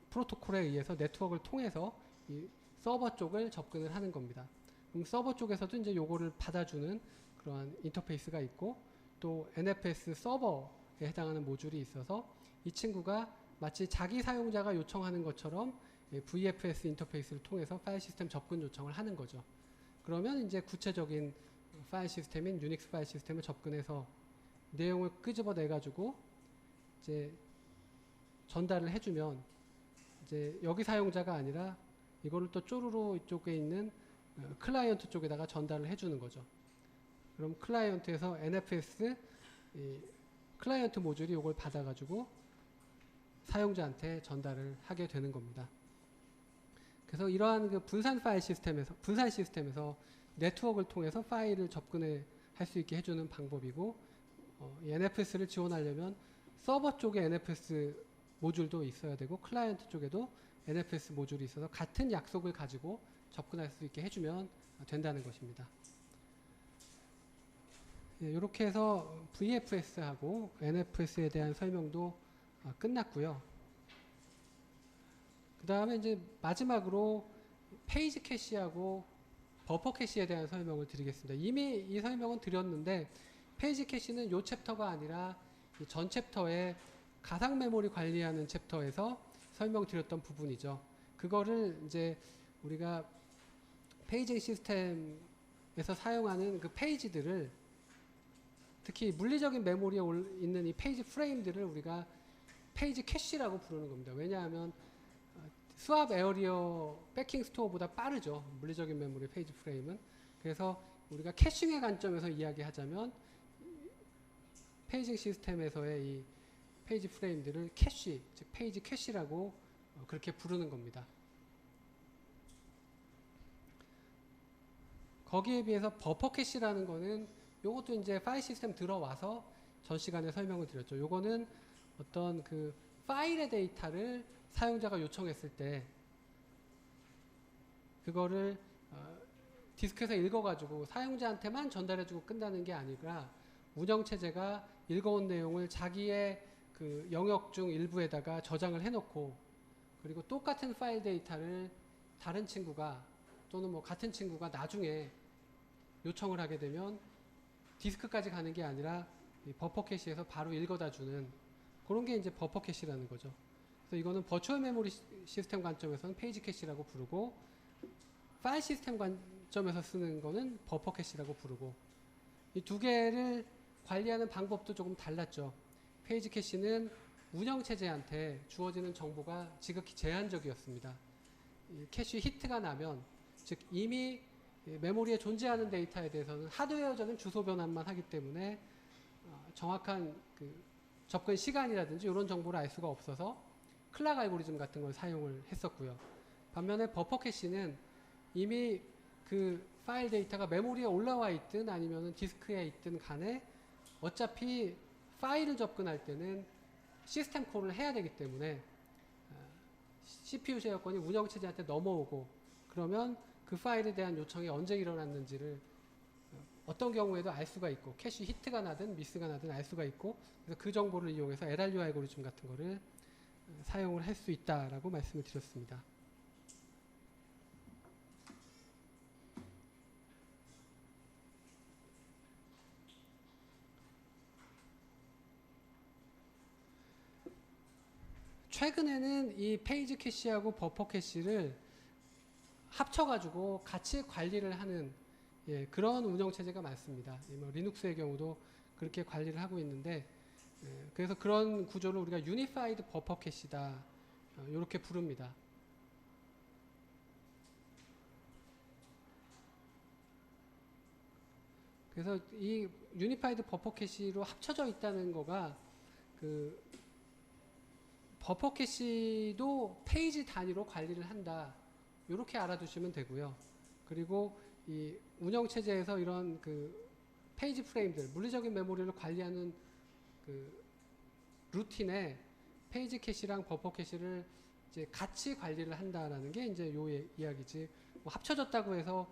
프로토콜에 의해서 네트워크를 통해서 이 서버 쪽을 접근을 하는 겁니다. 그럼 서버 쪽에서도 이제 요거를 받아주는 그러한 인터페이스가 있고, 또 NFS 서버에 해당하는 모듈이 있어서 이 친구가 마치 자기 사용자가 요청하는 것처럼 VFS 인터페이스를 통해서 파일 시스템 접근 요청을 하는 거죠. 그러면 이제 구체적인 파일 시스템인 유닉스 파일 시스템에 접근해서 내용을 끄집어내 가지고 이제 전달을 해주면, 이제 여기 사용자가 아니라 이거를 또 쪼르르 이쪽에 있는 클라이언트 쪽에다가 전달을 해주는 거죠. 그럼 클라이언트에서 NFS 클라이언트 모듈이 이걸 받아가지고 사용자한테 전달을 하게 되는 겁니다. 그래서 이러한 그 분산 시스템에서 네트워크를 통해서 파일을 접근해 할 수 있게 해주는 방법이고, 이 NFS를 지원하려면 서버 쪽에 NFS 모듈도 있어야 되고 클라이언트 쪽에도 NFS 모듈이 있어서 같은 약속을 가지고 접근할 수 있게 해주면 된다는 것입니다. 이렇게 해서 VFS하고 NFS에 대한 설명도 끝났고요. 그 다음에 이제 마지막으로 페이지 캐시하고 버퍼 캐시에 대한 설명을 드리겠습니다. 이미 이 설명은 드렸는데, 페이지 캐시는 이 챕터가 아니라 전 챕터에 가상 메모리 관리하는 챕터에서 설명드렸던 부분이죠. 그거를 이제 우리가 페이징 시스템에서 사용하는 그 페이지들을, 특히 물리적인 메모리에 있는 이 페이지 프레임들을 우리가 페이지 캐시라고 부르는 겁니다. 왜냐하면 스왑 에어리어 백킹 스토어보다 빠르죠, 물리적인 메모리 페이지 프레임은. 그래서 우리가 캐싱의 관점에서 이야기하자면 페이징 시스템에서의 이 페이지 프레임들을 캐시, 즉 페이지 캐시라고 그렇게 부르는 겁니다. 거기에 비해서 버퍼 캐시라는 거는, 요것도 이제 파일 시스템 들어와서 전 시간에 설명을 드렸죠. 요거는 어떤 그 파일의 데이터를 사용자가 요청했을 때 그거를 디스크에서 읽어가지고 사용자한테만 전달해주고 끝나는 게 아니라, 운영체제가 읽어온 내용을 자기의 그 영역 중 일부에다가 저장을 해놓고, 그리고 똑같은 파일 데이터를 다른 친구가 또는 뭐 같은 친구가 나중에 요청을 하게 되면 디스크까지 가는 게 아니라 이 버퍼 캐시에서 바로 읽어다 주는 그런 게 이제 버퍼 캐시라는 거죠. 그래서 이거는 버추얼 메모리 시스템 관점에서는 페이지 캐시라고 부르고, 파일 시스템 관점에서 쓰는 거는 버퍼 캐시라고 부르고, 이 두 개를 관리하는 방법도 조금 달랐죠. 페이지 캐시는 운영체제한테 주어지는 정보가 지극히 제한적이었습니다. 이 캐시 히트가 나면, 즉 이미 메모리에 존재하는 데이터에 대해서는 하드웨어적인 주소 변환만 하기 때문에 정확한 그 접근 시간이라든지 이런 정보를 알 수가 없어서 클락 알고리즘 같은 걸 사용을 했었고요. 반면에 버퍼 캐시는 이미 그 파일 데이터가 메모리에 올라와 있든 아니면 디스크에 있든 간에 어차피 파일을 접근할 때는 시스템 콜을 해야 되기 때문에 CPU 제어권이 운영체제한테 넘어오고, 그러면 그 파일에 대한 요청이 언제 일어났는지를 어떤 경우에도 알 수가 있고, 캐시 히트가 나든 미스가 나든 알 수가 있고, 그래서 그 정보를 이용해서 LRU 알고리즘 같은 거를 사용을 할 수 있다라고 말씀을 드렸습니다. 최근에는 이 페이지 캐시하고 버퍼 캐시를 합쳐가지고 같이 관리를 하는 예, 그런 운영체제가 많습니다. 뭐 리눅스의 경우도 그렇게 관리를 하고 있는데, 그래서 그런 구조를 우리가 유니파이드 버퍼 캐시다 이렇게 부릅니다. 그래서 이 유니파이드 버퍼 캐시로 합쳐져 있다는 거가 그 버퍼 캐시도 페이지 단위로 관리를 한다. 이렇게 알아두시면 되고요. 그리고 이 운영 체제에서 이런 그 페이지 프레임들, 물리적인 메모리를 관리하는 그 루틴에 페이지 캐시랑 버퍼 캐시를 이제 같이 관리를 한다라는 게 이제 요 이야기지. 뭐 합쳐졌다고 해서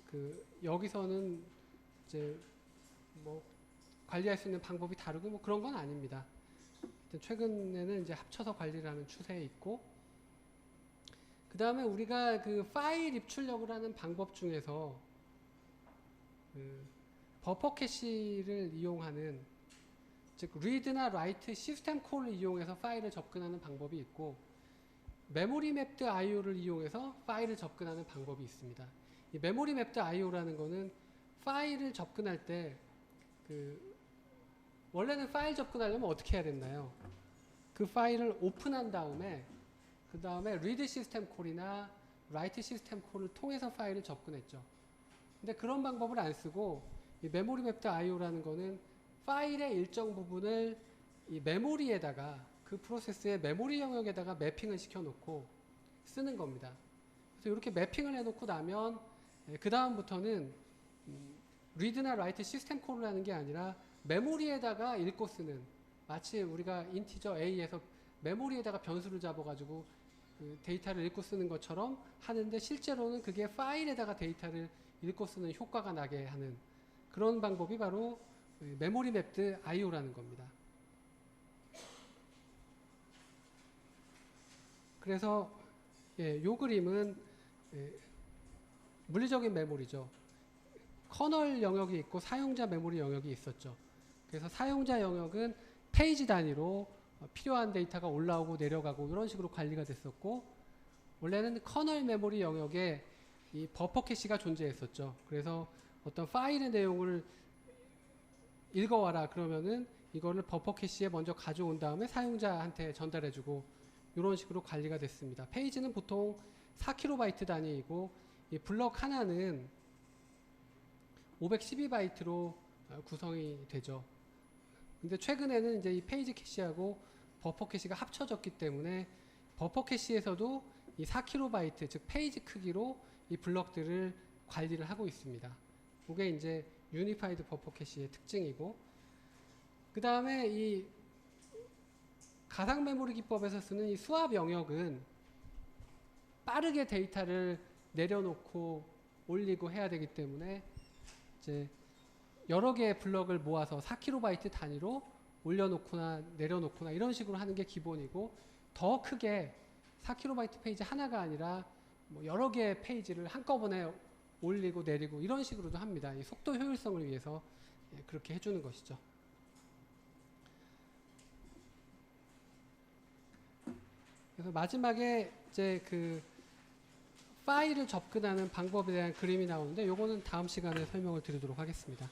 그 여기서는 이제 뭐 관리할 수 있는 방법이 다르고 뭐 그런 건 아닙니다. 최근에는 이제 합쳐서 관리를 하는 추세에 있고, 그 다음에 우리가 그 파일 입출력을 하는 방법 중에서 그 버퍼 캐시를 이용하는, 즉 리드나 라이트 시스템 콜을 이용해서 파일을 접근하는 방법이 있고, 메모리 맵드 IO를 이용해서 파일을 접근하는 방법이 있습니다. 이 메모리 맵드 IO라는 거는 파일을 접근할 때 그 원래는 파일 접근하려면 어떻게 해야 됐나요? 그 파일을 오픈한 다음에 그 다음에 리드 시스템 콜이나 라이트 시스템 콜을 통해서 파일을 접근했죠. 근데 그런 방법을 안 쓰고 이 메모리 맵드 IO라는 거는 파일의 일정 부분을 이 메모리에다가 그 프로세스의 메모리 영역에다가 매핑을 시켜놓고 쓰는 겁니다. 그래서 이렇게 매핑을 해놓고 나면 그 다음부터는 리드나 라이트 시스템 콜을 하는 게 아니라 메모리에다가 읽고 쓰는, 마치 우리가 인티저 A에서 메모리에다가 변수를 잡아가지고 그 데이터를 읽고 쓰는 것처럼 하는데, 실제로는 그게 파일에다가 데이터를 읽고 쓰는 효과가 나게 하는 그런 방법이 바로 메모리 맵드 IO라는 겁니다. 그래서 요 그림은 물리적인 메모리죠. 커널 영역이 있고 사용자 메모리 영역이 있었죠. 그래서 사용자 영역은 페이지 단위로 필요한 데이터가 올라오고 내려가고 이런 식으로 관리가 됐었고, 원래는 커널 메모리 영역에 이 버퍼 캐시가 존재했었죠. 그래서 어떤 파일의 내용을 읽어와라 그러면은 이거를 버퍼 캐시에 먼저 가져온 다음에 사용자한테 전달해주고 이런 식으로 관리가 됐습니다. 페이지는 보통 4KB 단위이고 이 블럭 하나는 512바이트로 구성이 되죠. 근데 최근에는 이제 이 페이지 캐시하고 버퍼 캐시가 합쳐졌기 때문에 버퍼 캐시에서도 이 4KB, 즉 페이지 크기로 이 블럭들을 관리를 하고 있습니다. 그게 이제 유니파이드 버퍼 캐시의 특징이고, 그 다음에 이 가상 메모리 기법에서 쓰는 이 수압 영역은 빠르게 데이터를 내려놓고 올리고 해야 되기 때문에 이제 여러 개의 블럭을 모아서 4KB 단위로 올려놓거나 내려놓거나 이런 식으로 하는 게 기본이고, 더 크게 4KB 페이지 하나가 아니라 뭐 여러 개의 페이지를 한꺼번에 올리고 내리고 이런 식으로도 합니다. 이 속도 효율성을 위해서 그렇게 해주는 것이죠. 그래서 마지막에 이제 그 파일을 접근하는 방법에 대한 그림이 나오는데, 요거는 다음 시간에 설명을 드리도록 하겠습니다.